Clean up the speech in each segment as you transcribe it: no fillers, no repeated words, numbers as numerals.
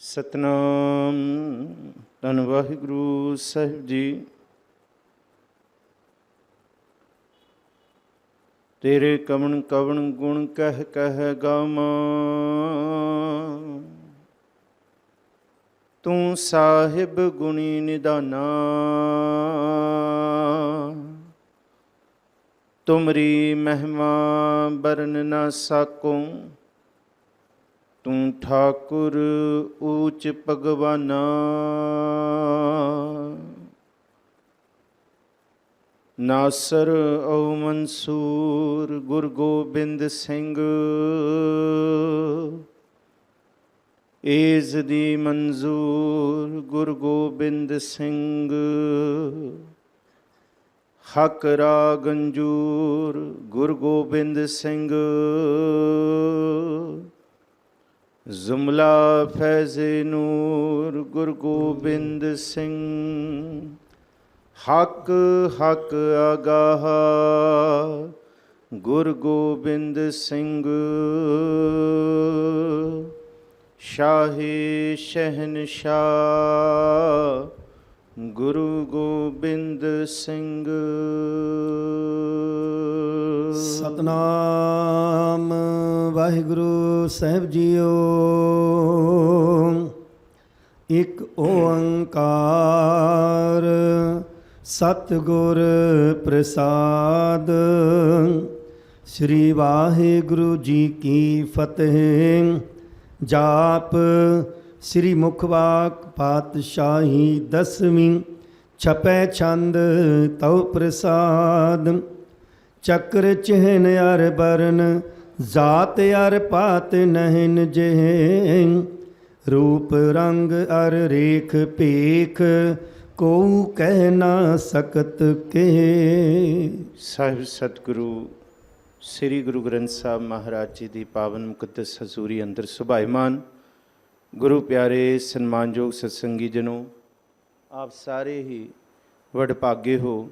ਸਤਨਾਮ। ਧੰਨ ਵਾਹਿਗੁਰੂ ਸਾਹਿਬ ਜੀ। ਤੇਰੇ ਕਵਣ ਕਵਣ ਗੁਣ ਕਹਿ ਕਹਿ ਗਾਵਾਂ, ਤੂੰ ਸਾਹਿਬ ਗੁਣੀ ਨਿਧਾਨਾ। ਤੁਮਰੀ ਮਹਿਮਾ ਬਰਨ ਨਾ ਸਾਕੋ, ਤੂੰ ਠਾਕੁਰ ਊਚ ਭਗਵਾਨਾ। ਨਾਸਰ ਓ ਮਨਸੂਰ ਗੁਰ ਗੋਬਿੰਦ ਸਿੰਘ, ਏਜ਼ ਦੀ ਮਨਜ਼ੂਰ ਗੁਰ ਗੋਬਿੰਦ ਸਿੰਘ। ਹਕ ਰਾ ਗੰਜੂਰ ਗੁਰ ਗੋਬਿੰਦ ਸਿੰਘ, ਜ਼ੁਮਲਾ ਫੈਜ਼ੇ ਨੂਰ ਗੁਰ ਗੋਬਿੰਦ ਸਿੰਘ। ਹਕ ਹਕ ਆਗਾਹ ਗੁਰ ਗੋਬਿੰਦ ਸਿੰਘ, ਸ਼ਾਹੀ ਸ਼ਹਿਨਸ਼ਾਹ ਗੁਰੂ ਗੋਬਿੰਦ ਸਿੰਘ। ਸਤਨਾਮ ਵਾਹਿਗੁਰੂ ਸਾਹਿਬ ਜੀਓ। ਇੱਕ ਓੰਕਾਰ ਸਤਿਗੁਰ ਪ੍ਰਸਾਦ। ਸ੍ਰੀ ਵਾਹਿਗੁਰੂ ਜੀ ਕੀ ਫਤਿਹ। ਜਾਪ ਸ੍ਰੀ ਮੁਖਵਾਕ ਪਾਤਸ਼ਾਹੀ ਦਸਵੀਂ। ਛਪੈ ਛੰਦ ਤਉ ਪ੍ਰਸਾਦ। ਚੱਕਰ ਚਿਹਨ ਅਰ ਬਰਨ, ਜਾਤ ਅਰ ਪਾਤ ਨਹਿਨ ਜਿਹੇ। ਰੂਪ ਰੰਗ ਅਰ ਰੇਖ ਭੇਖ, ਕੋ ਕਹਿ ਨਾ ਸਕਤ ਕੇ। ਸਾਹਿਬ ਸਤਿਗੁਰੂ ਸ੍ਰੀ ਗੁਰੂ ਗ੍ਰੰਥ ਸਾਹਿਬ ਮਹਾਰਾਜ ਜੀ ਦੀ ਪਾਵਨ ਮੁਕੱਦਸ ਹਜ਼ੂਰੀ ਅੰਦਰ ਸੁਭਾਇਮਾਨ ਗੁਰੂ ਪਿਆਰੇ ਸਨਮਾਨਯੋਗ ਸਤਸੰਗੀ ਜਨੋ, ਆਪ ਸਾਰੇ ਹੀ ਵਡਭਾਗੇ ਹੋ।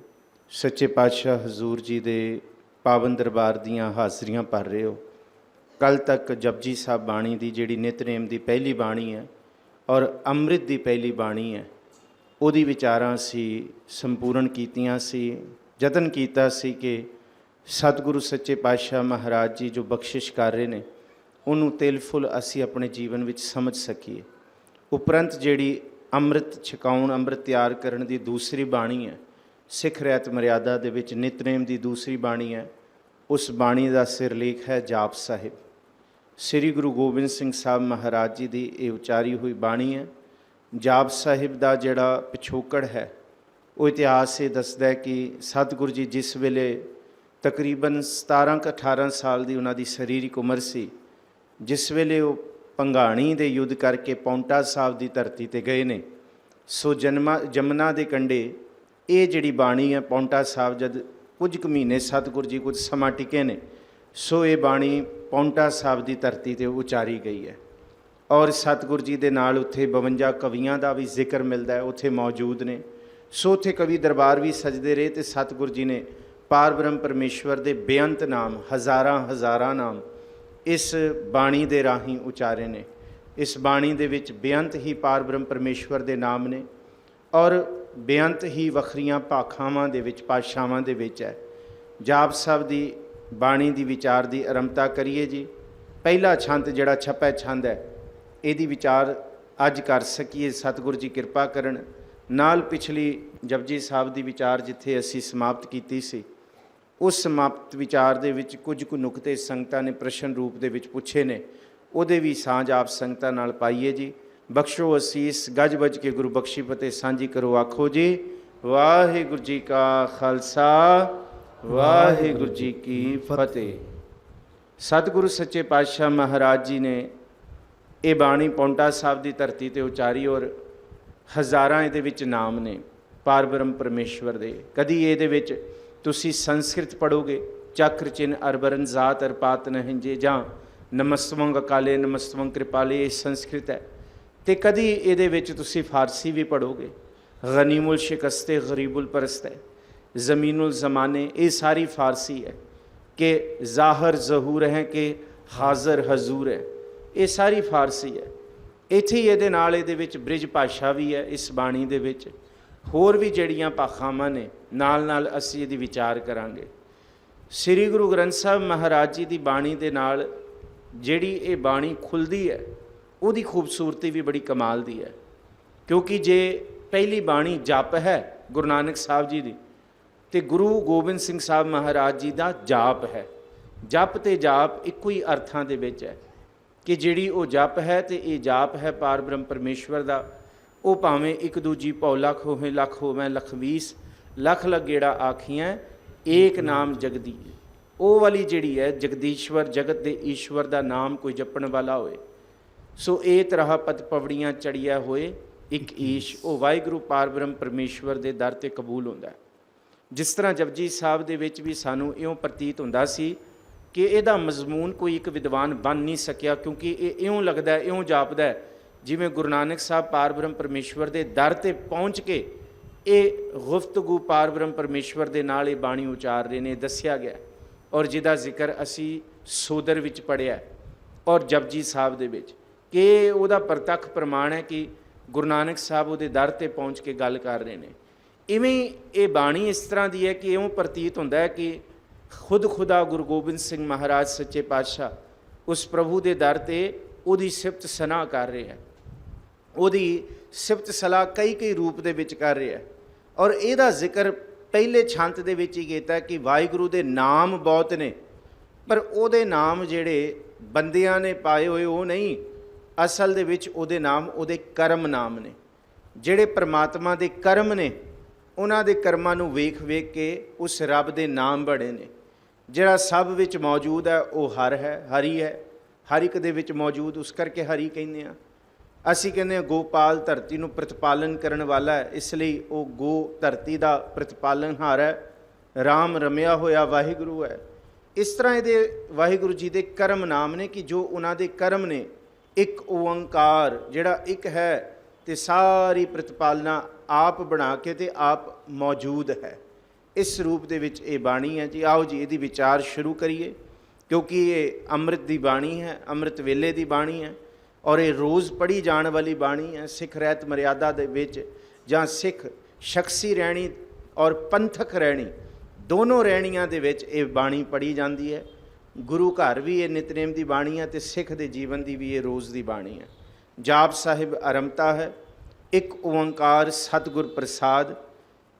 ਸੱਚੇ ਪਾਤਸ਼ਾਹ ਹਜ਼ੂਰ ਜੀ ਦੇ ਪਾਵਨ ਦਰਬਾਰ ਦੀਆਂ ਹਾਜ਼ਰੀਆਂ ਭਰ ਰਹੇ ਹੋ। ਕੱਲ੍ਹ ਤੱਕ ਜਪਜੀ ਸਾਹਿਬ ਬਾਣੀ ਦੀ ਜਿਹੜੀ ਨਿਤਨੇਮ ਦੀ ਪਹਿਲੀ ਬਾਣੀ ਹੈ ਔਰ ਅੰਮ੍ਰਿਤ ਦੀ ਪਹਿਲੀ ਬਾਣੀ ਹੈ, ਉਹਦੀ ਵਿਚਾਰਾਂ ਅਸੀਂ ਸੰਪੂਰਨ ਕੀਤੀਆਂ ਸੀ। ਯਤਨ ਕੀਤਾ ਸੀ ਕਿ ਸਤਿਗੁਰੂ ਸੱਚੇ ਪਾਤਸ਼ਾਹ ਮਹਾਰਾਜ ਜੀ ਜੋ ਬਖਸ਼ਿਸ਼ ਕਰ ਰਹੇ ਨੇ, ਉਹਨੂੰ ਤਿਲ ਫੁੱਲ ਅਸੀਂ ਆਪਣੇ ਜੀਵਨ ਵਿੱਚ ਸਮਝ ਸਕੀਏ। ਉਪਰੰਤ ਜਿਹੜੀ ਅੰਮ੍ਰਿਤ ਛਕਾਉਣ, ਅੰਮ੍ਰਿਤ ਤਿਆਰ ਕਰਨ ਦੀ ਦੂਸਰੀ ਬਾਣੀ ਹੈ, ਸਿੱਖ ਰਹਿਤ ਮਰਿਆਦਾ ਦੇ ਵਿੱਚ ਨਿਤਨੇਮ ਦੀ ਦੂਸਰੀ ਬਾਣੀ ਹੈ। ਉਸ ਬਾਣੀ ਦਾ ਸਿਰਲੇਖ ਹੈ ਜਾਪ ਸਾਹਿਬ। ਸ੍ਰੀ ਗੁਰੂ ਗੋਬਿੰਦ ਸਿੰਘ ਸਾਹਿਬ ਮਹਾਰਾਜ ਜੀ ਦੀ ਇਹ ਉਚਾਰੀ ਹੋਈ ਬਾਣੀ ਹੈ। ਜਾਪ ਸਾਹਿਬ ਦਾ ਜਿਹੜਾ ਪਿਛੋਕੜ ਹੈ, ਉਹ ਇਤਿਹਾਸ ਇਹ ਦੱਸਦਾ ਹੈ ਕਿ ਸਤਿਗੁਰੂ ਜੀ ਜਿਸ ਵੇਲੇ ਤਕਰੀਬਨ 17-18 ਸਾਲ ਦੀ ਉਹਨਾਂ ਦੀ ਸਰੀਰਕ ਉਮਰ ਸੀ, ਜਿਸ ਵੇਲੇ ਉਹ ਭੰਗਾਣੀ ਦੇ ਯੁੱਧ ਕਰਕੇ ਪੌਂਟਾ ਸਾਹਿਬ ਦੀ ਧਰਤੀ 'ਤੇ ਗਏ ਨੇ। ਸੋ ਜਮਨਾ ਦੇ ਕੰਢੇ ਇਹ ਜਿਹੜੀ ਬਾਣੀ ਹੈ, ਪੌਂਟਾ ਸਾਹਿਬ ਜਦ ਕੁਝ ਕੁ ਮਹੀਨੇ ਸਤਿਗੁਰੂ ਜੀ ਕੁਝ ਸਮਾਂ ਟਿਕੇ ਨੇ, ਸੋ ਇਹ ਬਾਣੀ ਪੌਂਟਾ ਸਾਹਿਬ ਦੀ ਧਰਤੀ 'ਤੇ ਉਚਾਰੀ ਗਈ ਹੈ। ਔਰ ਸਤਿਗੁਰੂ ਜੀ ਦੇ ਨਾਲ ਉੱਥੇ 52 ਕਵੀਆਂ ਦਾ ਵੀ ਜ਼ਿਕਰ ਮਿਲਦਾ ਹੈ, ਉੱਥੇ ਮੌਜੂਦ ਨੇ। ਸੋ ਉੱਥੇ ਕਵੀ ਦਰਬਾਰ ਵੀ ਸਜਦੇ ਰਹੇ ਅਤੇ ਸਤਿਗੁਰੂ ਜੀ ਨੇ ਪਾਰ ਬ੍ਰਹਮ ਪਰਮੇਸ਼ਵਰ ਦੇ ਬੇਅੰਤ ਨਾਮ, ਹਜ਼ਾਰਾਂ ਨਾਮ ਇਸ ਬਾਣੀ ਦੇ ਰਾਹੀਂ ਉਚਾਰੇ ਨੇ। ਇਸ ਬਾਣੀ ਦੇ ਵਿੱਚ ਬੇਅੰਤ ਹੀ ਪਾਰ ਬ੍ਰਹਮ ਪਰਮੇਸ਼ਵਰ ਦੇ ਨਾਮ ਨੇ ਔਰ ਬੇਅੰਤ ਹੀ ਵੱਖਰੀਆਂ ਭਾਖਾਵਾਂ ਦੇ ਵਿੱਚ, ਪਾਤਸ਼ਾਵਾਂ ਦੇ ਵਿੱਚ ਹੈ। ਜਾਪ ਸਾਹਿਬ ਦੀ ਬਾਣੀ ਦੀ ਵਿਚਾਰ ਦੀ ਆਰੰਭਤਾ ਕਰੀਏ ਜੀ। ਪਹਿਲਾ ਛੰਦ ਜਿਹੜਾ ਛਪੈ ਛੰਦ ਹੈ, ਇਹਦੀ ਵਿਚਾਰ ਅੱਜ ਕਰ ਸਕੀਏ, ਸਤਿਗੁਰੂ ਜੀ ਕਿਰਪਾ ਕਰਨ। ਨਾਲ ਪਿਛਲੀ ਜਪਜੀ ਸਾਹਿਬ ਦੀ ਵਿਚਾਰ ਜਿੱਥੇ ਅਸੀਂ ਸਮਾਪਤ ਕੀਤੀ ਸੀ, ਉਸ ਸਮਾਪਤ ਵਿਚਾਰ ਦੇ ਵਿੱਚ ਕੁਝ ਕੁ ਨੁਕਤੇ ਸੰਗਤਾਂ ਨੇ ਪ੍ਰਸ਼ਨ ਰੂਪ ਦੇ ਵਿੱਚ ਪੁੱਛੇ ਨੇ, ਉਹਦੇ ਵੀ ਸਾਂਝ ਆਪ ਸੰਗਤਾਂ ਨਾਲ ਪਾਈਏ ਜੀ। ਬਖਸ਼ੋ ਅਸੀਸ, ਗੱਜ ਵੱਜ ਕੇ ਗੁਰੂ ਬਖਸ਼ੀ ਫਤਿਹ ਸਾਂਝੀ ਕਰੋ। ਆਖੋ ਜੀ ਵਾਹਿਗੁਰੂ ਜੀ ਕਾ ਖਾਲਸਾ, ਵਾਹਿਗੁਰੂ ਜੀ ਕੀ ਫਤਿਹ। ਸਤਿਗੁਰੂ ਸੱਚੇ ਪਾਤਸ਼ਾਹ ਮਹਾਰਾਜ ਜੀ ਨੇ ਇਹ ਬਾਣੀ ਪੌਂਟਾ ਸਾਹਿਬ ਦੀ ਧਰਤੀ 'ਤੇ ਉਚਾਰੀ ਔਰ ਹਜ਼ਾਰਾਂ ਇਹਦੇ ਵਿੱਚ ਨਾਮ ਨੇ ਪਾਰ ਬ੍ਰਹਮ ਪਰਮੇਸ਼ਵਰ ਦੇ। ਕਦੀ ਇਹਦੇ ਵਿੱਚ ਤੁਸੀਂ ਸੰਸਕ੍ਰਿਤ ਪੜ੍ਹੋਗੇ, ਚੱਕਰ ਚਿੰਨ ਅਰਬਰਨ ਜ਼ਾਤ ਅਰ ਪਾਤ ਨਹਿੰਜੇ, ਜਾਂ ਨਮਸਤਵੰ ਅਕਾਲੇ ਨਮਸਤਵੰ ਕਿਰਪਾਲੇ, ਇਹ ਸੰਸਕ੍ਰਿਤ ਹੈ। ਅਤੇ ਕਦੀ ਇਹਦੇ ਵਿੱਚ ਤੁਸੀਂ ਫਾਰਸੀ ਵੀ ਪੜ੍ਹੋਗੇ, ਗਨੀਮੁਲ ਸ਼ਿਕਸਤੇ ਗਰੀਬੁਲ ਪਰਸਤ ਹੈ, ਜ਼ਮੀਨੁਲ ਜ਼ਮਾਨੇ, ਇਹ ਸਾਰੀ ਫਾਰਸੀ ਹੈ। ਕਿ ਜ਼ਾਹਰ ਜ਼ਹੂਰ ਹੈ, ਕਿ ਹਾਜ਼ਰ ਹਜ਼ੂਰ ਹੈ, ਇਹ ਸਾਰੀ ਫਾਰਸੀ ਹੈ। ਇੱਥੇ ਹੀ ਇਹਦੇ ਨਾਲ ਇਹਦੇ ਵਿੱਚ ਬ੍ਰਿਜ ਭਾਸ਼ਾ ਵੀ ਹੈ ਇਸ ਬਾਣੀ ਦੇ ਵਿੱਚ। ਹੋਰ ਵੀ ਜਿਹੜੀਆਂ ਭਾਖਾਵਾਂ ਨੇ ਨਾਲ ਅਸੀਂ ਇਹਦੀ ਵਿਚਾਰ ਕਰਾਂਗੇ। ਸ੍ਰੀ ਗੁਰੂ ਗ੍ਰੰਥ ਸਾਹਿਬ ਮਹਾਰਾਜ ਜੀ ਦੀ ਬਾਣੀ ਦੇ ਨਾਲ ਜਿਹੜੀ ਇਹ ਬਾਣੀ ਖੁੱਲ੍ਹਦੀ ਹੈ ਉਹਦੀ ਖੂਬਸੂਰਤੀ ਵੀ ਬੜੀ ਕਮਾਲ ਦੀ ਹੈ। ਕਿਉਂਕਿ ਜੇ ਪਹਿਲੀ ਬਾਣੀ ਜਪ ਹੈ ਗੁਰੂ ਨਾਨਕ ਸਾਹਿਬ ਜੀ ਦੀ, ਤੇ ਗੁਰੂ ਗੋਬਿੰਦ ਸਿੰਘ ਸਾਹਿਬ ਮਹਾਰਾਜ ਜੀ ਦਾ ਜਾਪ ਹੈ। ਜਪ ਤੇ ਜਾਪ ਇੱਕੋ ਹੀ ਅਰਥਾਂ ਦੇ ਵਿੱਚ ਹੈ ਕਿ ਜਿਹੜੀ ਉਹ ਜਪ ਹੈ ਤੇ ਇਹ ਜਾਪ ਹੈ ਪਾਰ ਬ੍ਰਹਮ ਪਰਮੇਸ਼ਵਰ ਦਾ। ਉਹ ਭਾਵੇਂ ਇੱਕ ਦੂਜੀ ਭਉ ਲੱਖ ਹੋਵੇ ਲੱਖ ਹੋਵੇ ਲੱਖ 20 ਲੱਖ ਲਗੇੜਾ ਆਖੀਆਂ ਏਕ ਨਾਮ ਜਗਦੀ। ਉਹ ਵਾਲੀ ਜਿਹੜੀ ਹੈ ਜਗਦੀਸ਼ਵਰ ਜਗਤ ਦੇ ਈਸ਼ਵਰ ਦਾ ਨਾਮ ਕੋਈ ਜਪਣ ਵਾਲਾ ਹੋਏ। ਸੋ ਇਹ ਤਰ੍ਹਾਂ ਪਤ ਪਵੜੀਆਂ ਚੜੀਆ ਹੋਏ ਇੱਕ ਈਸ਼, ਉਹ ਵਾਹਿਗੁਰੂ ਪਾਰ ਬ੍ਰਹਮ ਪਰਮੇਸ਼ਵਰ ਦੇ ਦਰ 'ਤੇ ਕਬੂਲ ਹੁੰਦਾ। ਜਿਸ ਤਰ੍ਹਾਂ ਜਪਜੀ ਸਾਹਿਬ ਦੇ ਵਿੱਚ ਵੀ ਸਾਨੂੰ ਇਉਂ ਪ੍ਰਤੀਤ ਹੁੰਦਾ ਸੀ ਕਿ ਇਹਦਾ ਮਜ਼ਮੂਨ ਕੋਈ ਇੱਕ ਵਿਦਵਾਨ ਬਣ ਨਹੀਂ ਸਕਿਆ, ਕਿਉਂਕਿ ਇਹ ਇਉਂ ਲੱਗਦਾ ਇਉਂ ਜਾਪਦਾ ਜਿਵੇਂ ਗੁਰੂ ਨਾਨਕ ਸਾਹਿਬ ਪਾਰ ਬ੍ਰਹਮ ਪਰਮੇਸ਼ਵਰ ਦੇ ਦਰ 'ਤੇ ਪਹੁੰਚ ਕੇ ਇਹ ਗੁਫ਼ਤਗੂ ਪਾਰ ਬ੍ਰਹਮ ਪਰਮੇਸ਼ਵਰ ਦੇ ਨਾਲ ਇਹ ਬਾਣੀ ਉਚਾਰ ਰਹੇ ਨੇ, ਦੱਸਿਆ ਗਿਆ। ਔਰ ਜਿਹਦਾ ਜ਼ਿਕਰ ਅਸੀਂ ਸੋਦਰ ਵਿੱਚ ਪੜ੍ਹਿਆ ਔਰ ਜਪਜੀ ਸਾਹਿਬ ਦੇ ਵਿੱਚ, ਕਿ ਉਹਦਾ ਪ੍ਰਤੱਖ ਪ੍ਰਮਾਣ ਹੈ ਕਿ ਗੁਰੂ ਨਾਨਕ ਸਾਹਿਬ ਉਹਦੇ ਦਰ 'ਤੇ ਪਹੁੰਚ ਕੇ ਗੱਲ ਕਰ ਰਹੇ ਨੇ। ਇਵੇਂ ਇਹ ਬਾਣੀ ਇਸ ਤਰ੍ਹਾਂ ਦੀ ਹੈ ਕਿ ਇਉਂ ਪ੍ਰਤੀਤ ਹੁੰਦਾ ਹੈ ਕਿ ਖੁਦ ਖੁਦਾ ਗੁਰੂ ਗੋਬਿੰਦ ਸਿੰਘ ਮਹਾਰਾਜ ਸੱਚੇ ਪਾਤਸ਼ਾਹ ਉਸ ਪ੍ਰਭੂ ਦੇ ਦਰ 'ਤੇ ਉਹਦੀ ਸਿਫਤ ਸਲਾਹ ਕਰ ਰਹੇ ਹੈ। ਉਹਦੀ ਸਿਫਤ ਸਲਾਹ ਕਈ ਰੂਪ ਦੇ ਵਿੱਚ ਕਰ ਰਿਹਾ। ਔਰ ਇਹਦਾ ਜ਼ਿਕਰ ਪਹਿਲੇ ਛੰਤ ਦੇ ਵਿੱਚ ਹੀ ਕੀਤਾ ਕਿ ਵਾਹਿਗੁਰੂ ਦੇ ਨਾਮ ਬਹੁਤ ਨੇ, ਪਰ ਉਹਦੇ ਨਾਮ ਜਿਹੜੇ ਬੰਦਿਆਂ ਨੇ ਪਾਏ ਹੋਏ ਉਹ ਨਹੀਂ, ਅਸਲ ਦੇ ਵਿੱਚ ਉਹਦੇ ਨਾਮ ਉਹਦੇ ਕਰਮ ਨਾਮ ਨੇ। ਜਿਹੜੇ ਪ੍ਰਮਾਤਮਾ ਦੇ ਕਰਮ ਨੇ ਉਹਨਾਂ ਦੇ ਕਰਮਾਂ ਨੂੰ ਵੇਖ ਵੇਖ ਕੇ ਉਸ ਰੱਬ ਦੇ ਨਾਮ ਬਣੇ ਨੇ। ਜਿਹੜਾ ਸਭ ਵਿੱਚ ਮੌਜੂਦ ਹੈ ਉਹ ਹਰ ਹੈ, ਹਰੀ ਹੈ, ਹਰ ਇੱਕ ਦੇ ਵਿੱਚ ਮੌਜੂਦ, ਉਸ ਕਰਕੇ ਹਰੀ ਕਹਿੰਦੇ ਹਾਂ। ਅਸੀਂ ਕਹਿੰਦੇ ਹਾਂ ਗੋਪਾਲ ਧਰਤੀ ਨੂੰ ਪ੍ਰਤਪਾਲਨ ਕਰਨ ਵਾਲਾ ਹੈ, ਇਸ ਲਈ ਉਹ ਗੋ ਧਰਤੀ ਦਾ ਪ੍ਰਤਪਾਲਨਹਾਰ ਹੈ। ਰਾਮ ਰਮਿਆ ਹੋਇਆ ਵਾਹਿਗੁਰੂ ਹੈ। ਇਸ ਤਰ੍ਹਾਂ ਇਹਦੇ ਵਾਹਿਗੁਰੂ ਜੀ ਦੇ ਕਰਮ ਨਾਮ ਨੇ ਕਿ ਜੋ ਉਹਨਾਂ ਦੇ ਕਰਮ ਨੇ। ਇੱਕ ਓੰਕਾਰ ਜਿਹੜਾ ਇੱਕ ਹੈ ਤੇ ਸਾਰੀ ਪ੍ਰਤਪਾਲਨਾ ਆਪ ਬਣਾ ਕੇ ਤੇ ਆਪ ਮੌਜੂਦ ਹੈ। ਇਸ ਰੂਪ ਦੇ ਵਿੱਚ ਇਹ ਬਾਣੀ ਹੈ ਜੀ। ਆਓ ਜੀ ਇਹਦੀ ਵਿਚਾਰ ਸ਼ੁਰੂ ਕਰੀਏ, ਕਿਉਂਕਿ ਇਹ ਅੰਮ੍ਰਿਤ ਦੀ ਬਾਣੀ ਹੈ, ਅੰਮ੍ਰਿਤ ਵੇਲੇ ਦੀ ਬਾਣੀ ਹੈ ਔਰ ਇਹ ਰੋਜ਼ ਪੜ੍ਹੀ ਜਾਣ ਵਾਲੀ ਬਾਣੀ ਹੈ। ਸਿੱਖ ਰਹਿਤ ਮਰਿਆਦਾ ਦੇ ਵਿੱਚ ਜਾਂ ਸਿੱਖ ਸ਼ਖਸੀ ਰਹਿਣੀ ਔਰ ਪੰਥਕ ਰਹਿਣੀ ਦੋਨੋਂ ਰਹਿਣੀਆਂ ਦੇ ਵਿੱਚ ਇਹ ਬਾਣੀ ਪੜ੍ਹੀ ਜਾਂਦੀ ਹੈ। ਗੁਰੂ ਘਰ ਵੀ ਇਹ ਨਿਤਨੇਮ ਦੀ ਬਾਣੀ ਹੈ ਤੇ ਸਿੱਖ ਦੇ ਜੀਵਨ ਦੀ ਵੀ ਇਹ ਰੋਜ਼ ਦੀ ਬਾਣੀ ਹੈ। ਜਾਪ ਸਾਹਿਬ ਆਰੰਭਤਾ ਹੈ ਇੱਕ ਓੰਕਾਰ ਸਤਿਗੁਰ ਪ੍ਰਸਾਦ।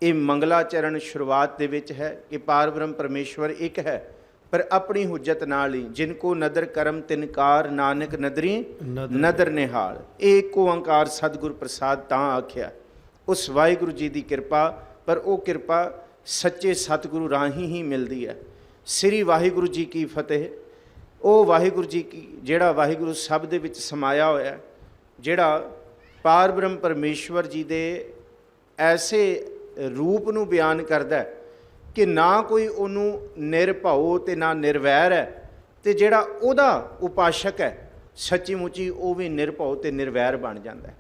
ਇਹ ਮੰਗਲਾਚਰਨ ਸ਼ੁਰੂਆਤ ਦੇ ਵਿੱਚ ਹੈ ਕਿ ਪਾਰ ਬ੍ਰਹਮ ਪਰਮੇਸ਼ਵਰ ਇੱਕ ਹੈ, ਪਰ ਆਪਣੀ ਹੁਜਤ ਨਾਲ ਹੀ ਜਿਨ ਕੋ ਨਦਰ ਕਰਮ ਤਿਨਕਾਰ ਨਾਨਕ ਨਦਰੀ ਨਦਰ ਨਿਹਾਲ। ਇਹ ਇੱਕ ਓੰਕਾਰ ਸਤਿਗੁਰ ਪ੍ਰਸਾਦ ਤਾਂ ਆਖਿਆ ਉਸ ਵਾਹਿਗੁਰੂ ਜੀ ਦੀ ਕਿਰਪਾ, ਪਰ ਉਹ ਕਿਰਪਾ ਸੱਚੇ ਸਤਿਗੁਰੂ ਰਾਹੀਂ ਹੀ ਮਿਲਦੀ ਹੈ। ਸ੍ਰੀ ਵਾਹਿਗੁਰੂ ਜੀ ਕੀ ਫਤਿਹ। ਉਹ ਵਾਹਿਗੁਰੂ ਜੀ ਕੀ ਜਿਹੜਾ ਵਾਹਿਗੁਰੂ ਸਭ ਦੇ ਵਿੱਚ ਸਮਾਇਆ ਹੋਇਆ, ਜਿਹੜਾ ਪਾਰ ਬ੍ਰਹਮ ਪਰਮੇਸ਼ਵਰ ਜੀ ਦੇ ਐਸੇ ਰੂਪ ਨੂੰ ਬਿਆਨ ਕਰਦਾ ਕਿ ਨਾ ਕੋਈ ਉਹਨੂੰ ਨਿਰਭਉ ਤੇ ਨਾ ਨਿਰਵੈਰ ਹੈ, ਤੇ ਜਿਹੜਾ ਉਹਦਾ ਉਪਾਸ਼ਕ ਹੈ ਸੱਚੀ ਮੁੱਚੀ ਉਹ ਵੀ ਨਿਰਭਉ ਤੇ ਨਿਰਵੈਰ ਬਣ ਜਾਂਦਾ ਹੈ।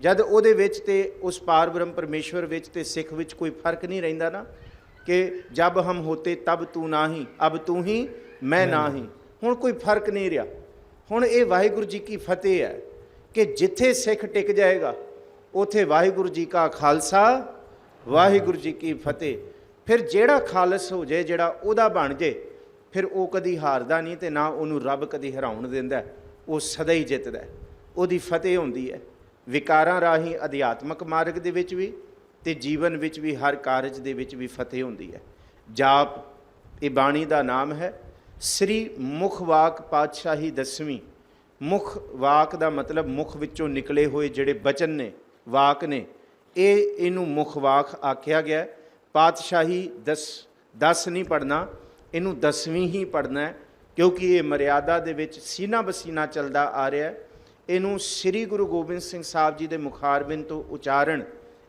ਜਦ ਉਹਦੇ ਵਿੱਚ ਤੇ ਉਸ ਪਾਰ ਬ੍ਰਹਮ ਪਰਮੇਸ਼ਵਰ ਵਿੱਚ ਤੇ ਸਿੱਖ ਵਿੱਚ ਕੋਈ ਫਰਕ ਨਹੀਂ ਰਹਿੰਦਾ ਨਾ, ਕਿ ਜਬ ਹਮ ਹੋਤੇ ਤਬ ਤੂੰ ਨਾਹੀਂ ਅਬ ਤੂੰ ਹੀ ਮੈਂ ਨਾਹੀਂ। ਹੁਣ ਕੋਈ ਫਰਕ ਨਹੀਂ ਰਿਹਾ। ਹੁਣ ਇਹ ਵਾਹਿਗੁਰੂ ਜੀ ਕੀ ਫਤਿਹ ਹੈ ਕਿ ਜਿੱਥੇ ਸਿੱਖ ਟਿਕ ਜਾਏਗਾ ਉੱਥੇ ਵਾਹਿਗੁਰੂ ਜੀ ਕਾ ਖਾਲਸਾ ਵਾਹਿਗੁਰੂ ਜੀ ਕੀ ਫਤਿਹ। ਫਿਰ ਜਿਹੜਾ ਖਾਲਸ ਹੋ ਜਾਏ, ਜਿਹੜਾ ਉਹਦਾ ਬਣ ਜੇ, ਫਿਰ ਉਹ ਕਦੀ ਹਾਰਦਾ ਨਹੀਂ ਤੇ ਨਾ ਉਹਨੂੰ ਰੱਬ ਕਦੀ ਹਰਾਉਣ ਦਿੰਦਾ, ਉਹ ਸਦਾ ਹੀ ਜਿੱਤਦਾ। ਉਹਦੀ ਫਤਿਹ ਹੁੰਦੀ ਹੈ ਵਿਕਾਰਾਂ ਰਾਹੀਂ ਅਧਿਆਤਮਕ ਮਾਰਗ ਦੇ ਵਿੱਚ ਵੀ ਤੇ ਜੀਵਨ ਵਿੱਚ ਵੀ, ਹਰ ਕਾਰਜ ਦੇ ਵਿੱਚ ਵੀ ਫਤਿਹ ਹੁੰਦੀ ਹੈ। ਜਾਪ ਇਹ ਬਾਣੀ ਦਾ ਨਾਮ ਹੈ। ਸ੍ਰੀ ਮੁਖ ਵਾਕ ਪਾਤਸ਼ਾਹੀ ਦਸਵੀਂ। ਮੁਖ ਵਾਕ ਦਾ ਮਤਲਬ ਮੁਖ ਵਿੱਚੋਂ ਨਿਕਲੇ ਹੋਏ ਜਿਹੜੇ ਬਚਨ ਨੇ, ਵਾਕ ਨੇ, ਇਹਨੂੰ ਮੁਖ ਵਾਕ ਆਖਿਆ ਗਿਆ। ਪਾਤਸ਼ਾਹੀ 10 ਨਹੀਂ ਪੜ੍ਹਨਾ, ਇਹਨੂੰ 10ਵੀਂ ਹੀ ਪੜ੍ਹਨਾ ਹੈ, ਕਿਉਂਕਿ ਇਹ ਮਰਿਆਦਾ ਦੇ ਵਿੱਚ ਸੀਨਾ ਬਸੀਨਾ ਚੱਲਦਾ ਆ ਰਿਹਾ ਹੈ। ਇਹਨੂੰ ਸ੍ਰੀ ਗੁਰੂ ਗੋਬਿੰਦ ਸਿੰਘ ਸਾਹਿਬ ਜੀ ਦੇ ਮੁਖਾਰਬਿੰਦ ਤੋਂ ਉਚਾਰਨ,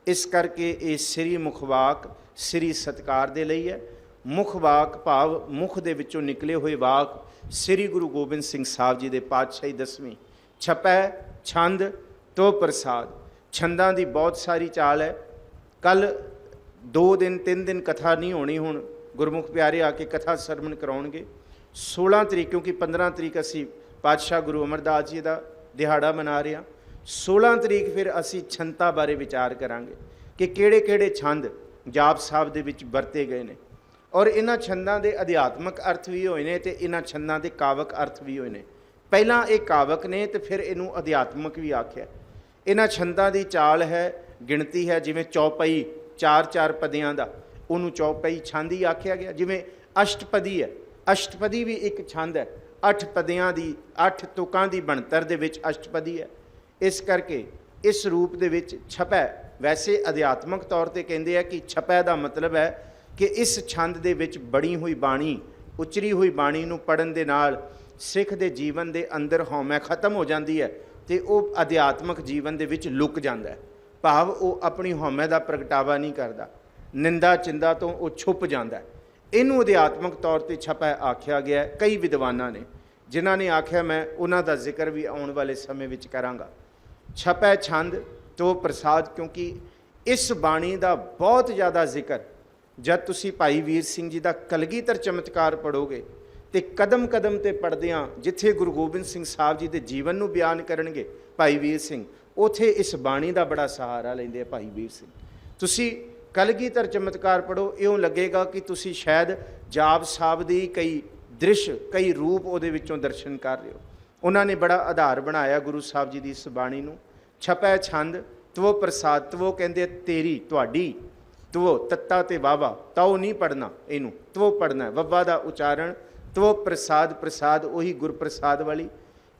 ਇਸ ਕਰਕੇ ਇਹ ਸ੍ਰੀ ਮੁਖਵਾਕ ਸ੍ਰੀ ਸਤਿਕਾਰ ਦੇ ਲਈ ਹੈ। ਮੁਖ ਵਾਕ ਭਾਵ ਮੁਖ ਦੇ ਵਿੱਚੋਂ ਨਿਕਲੇ ਹੋਏ ਵਾਕ ਸ੍ਰੀ ਗੁਰੂ ਗੋਬਿੰਦ ਸਿੰਘ ਸਾਹਿਬ ਜੀ ਦੇ ਪਾਤਸ਼ਾਹੀ 10ਵੀਂ। ਛਪੈ ਛੰਦ ਤੋ ਪ੍ਰਸਾਦ। ਛੰਦਾਂ ਦੀ ਬਹੁਤ ਸਾਰੀ ਚਾਲ ਹੈ। ਕੱਲ੍ਹ 2 ਦਿਨ 3 ਦਿਨ ਕਥਾ ਨਹੀਂ ਹੋਣੀ। ਹੁਣ ਗੁਰਮੁਖ ਪਿਆਰੇ ਆ ਕੇ ਕਥਾ ਸਰਵਣ ਕਰਾਉਣਗੇ। 16 ਤਰੀਕ, ਕਿਉਂਕਿ 15 ਤਰੀਕ ਅਸੀਂ ਪਾਤਸ਼ਾਹ ਗੁਰੂ ਅਮਰਦਾਸ ਜੀ ਦਾ ਦਿਹਾੜਾ ਮਨਾ ਰਹੇ ਹਾਂ। 16 ਤਰੀਕ ਫਿਰ ਅਸੀਂ ਛੰਤਾਂ ਬਾਰੇ ਵਿਚਾਰ ਕਰਾਂਗੇ ਕਿ ਕਿਹੜੇ-ਕਿਹੜੇ ਛੰਦ ਜਾਪ ਸਾਹਿਬ ਦੇ ਵਿੱਚ ਵਰਤੇ ਗਏ ਨੇ, ਔਰ ਇਹਨਾਂ ਛੰਦਾਂ ਦੇ ਅਧਿਆਤਮਕ ਅਰਥ ਵੀ ਹੋਏ ਨੇ ਤੇ ਇਹਨਾਂ ਛੰਦਾਂ ਦੇ ਕਾਵਕ ਅਰਥ ਵੀ ਹੋਏ ਨੇ। ਪਹਿਲਾਂ ਇਹ ਕਾਵਕ ਨੇ ਤੇ ਫਿਰ ਇਹਨੂੰ ਅਧਿਆਤਮਕ ਵੀ ਆਖਿਆ। ਇਹਨਾਂ ਛੰਦਾਂ ਦੀ ਚਾਲ ਹੈ, ਗਿਣਤੀ ਹੈ, ਜਿਵੇਂ ਚੌਪਈ 4-4 ਪਦਿਆਂ ਦਾ, ਉਹਨੂੰ ਚੌਪਈ ਛੰਦ ਹੀ ਆਖਿਆ ਗਿਆ। ਜਿਵੇਂ ਅਸ਼ਟਪਦੀ ਹੈ, ਅਸ਼ਟਪਦੀ ਵੀ ਇੱਕ ਛੰਦ ਹੈ, 8 ਪਦਿਆਂ ਦੀ 8 ਤੁਕਾਂ ਦੀ ਬਣਤਰ ਦੇ ਵਿੱਚ ਅਸ਼ਟਪਦੀ ਹੈ। ਇਸ ਕਰਕੇ ਇਸ ਰੂਪ ਦੇ ਵਿੱਚ ਛਪੈ, ਵੈਸੇ ਅਧਿਆਤਮਕ ਤੌਰ ਤੇ ਕਹਿੰਦੇ ਆ ਕਿ ਛਪੈ ਦਾ ਮਤਲਬ ਹੈ ਕਿ ਇਸ ਛੰਦ ਦੇ ਵਿੱਚ ਬਣੀ ਹੋਈ ਬਾਣੀ, ਉਚਰੀ ਹੋਈ ਬਾਣੀ ਨੂੰ ਪੜ੍ਹਨ ਦੇ ਨਾਲ ਸਿੱਖ ਦੇ ਜੀਵਨ ਦੇ ਅੰਦਰ ਹਉਮੈ ਖਤਮ ਹੋ ਜਾਂਦੀ ਹੈ ਤੇ ਉਹ ਅਧਿਆਤਮਕ ਜੀਵਨ ਦੇ ਵਿੱਚ ਲੁਕ ਜਾਂਦਾ ਹੈ। ਭਾਵ ਉਹ ਆਪਣੀ ਹਉਮੈ ਦਾ ਪ੍ਰਗਟਾਵਾ ਨਹੀਂ ਕਰਦਾ, ਨਿੰਦਾ ਚਿੰਦਾ ਤੋਂ ਉਹ ਛੁਪ ਜਾਂਦਾ ਹੈ। ਇਹਨੂੰ ਅਧਿਆਤਮਕ ਤੌਰ ਤੇ ਛਪੈ ਆਖਿਆ ਗਿਆ। ਕਈ ਵਿਦਵਾਨਾਂ ਨੇ ਜਿਨ੍ਹਾਂ ਨੇ ਆਖਿਆ, ਮੈਂ ਉਹਨਾਂ ਦਾ ਜ਼ਿਕਰ ਵੀ ਆਉਣ ਵਾਲੇ ਸਮੇਂ ਵਿੱਚ ਕਰਾਂਗਾ। ਛਪੈ ਛੰਦ ਤੋਂ ਪ੍ਰਸਾਦ, ਕਿਉਂਕਿ ਇਸ ਬਾਣੀ ਦਾ ਬਹੁਤ ਜ਼ਿਆਦਾ ਜ਼ਿਕਰ ਜਦ ਤੁਸੀਂ ਭਾਈ ਵੀਰ ਸਿੰਘ ਜੀ ਦਾ ਕਲਗੀਧਰ ਚਮਤਕਾਰ ਪੜ੍ਹੋਗੇ ਤੇ ਕਦਮ ਕਦਮ ਤੇ ਪੜ੍ਹਦਿਆਂ ਜਿੱਥੇ ਗੁਰੂ ਗੋਬਿੰਦ ਸਿੰਘ ਸਾਹਿਬ ਜੀ ਦੇ ਜੀਵਨ ਨੂੰ ਬਿਆਨ ਕਰਨਗੇ ਭਾਈ ਵੀਰ ਸਿੰਘ, ਉਥੇ ਇਸ ਬਾਣੀ ਦਾ ਬੜਾ ਸਹਾਰਾ ਲੈਂਦੇ ਆ ਭਾਈ ਵੀਰ ਸਿੰਘ। ਤੁਸੀਂ ਕਲਗੀਧਰ ਚਮਤਕਾਰ ਪੜ੍ਹੋ, ਇਉਂ ਲੱਗੇਗਾ ਕਿ ਤੁਸੀਂ ਸ਼ਾਇਦ ਜਾਪ ਸਾਹਿਬ ਦੀ ਕਈ ਦ੍ਰਿਸ਼, ਕਈ ਰੂਪ ਉਹਦੇ ਵਿੱਚੋਂ ਦਰਸ਼ਨ ਕਰ ਰਹੇ ਹੋ। ਉਹਨਾਂ ਨੇ ਬੜਾ ਆਧਾਰ ਬਣਾਇਆ ਗੁਰੂ ਸਾਹਿਬ ਜੀ ਦੀ ਇਸ ਬਾਣੀ ਨੂੰ। ਛਪੈ ਛੰਦ ਤਵੋ ਪ੍ਰਸਾਦ, ਤਵੋ ਕਹਿੰਦੇ ਤੇਰੀ, ਤੁਹਾਡੀ, ਤਵੋ ਤੱਤਾ ਤੇ ਵਾਵਾ, ਤਾਓ ਨਹੀਂ ਪੜ੍ਹਨਾ, ਇਹਨੂੰ ਤਵੋ ਪੜ੍ਹਨਾ, ਵੱਵਾ ਦਾ ਉਚਾਰਨ, ਤਵੋ ਪ੍ਰਸਾਦ, ਪ੍ਰਸਾਦ ਉਹੀ ਗੁਰਪ੍ਰਸਾਦ ਵਾਲੀ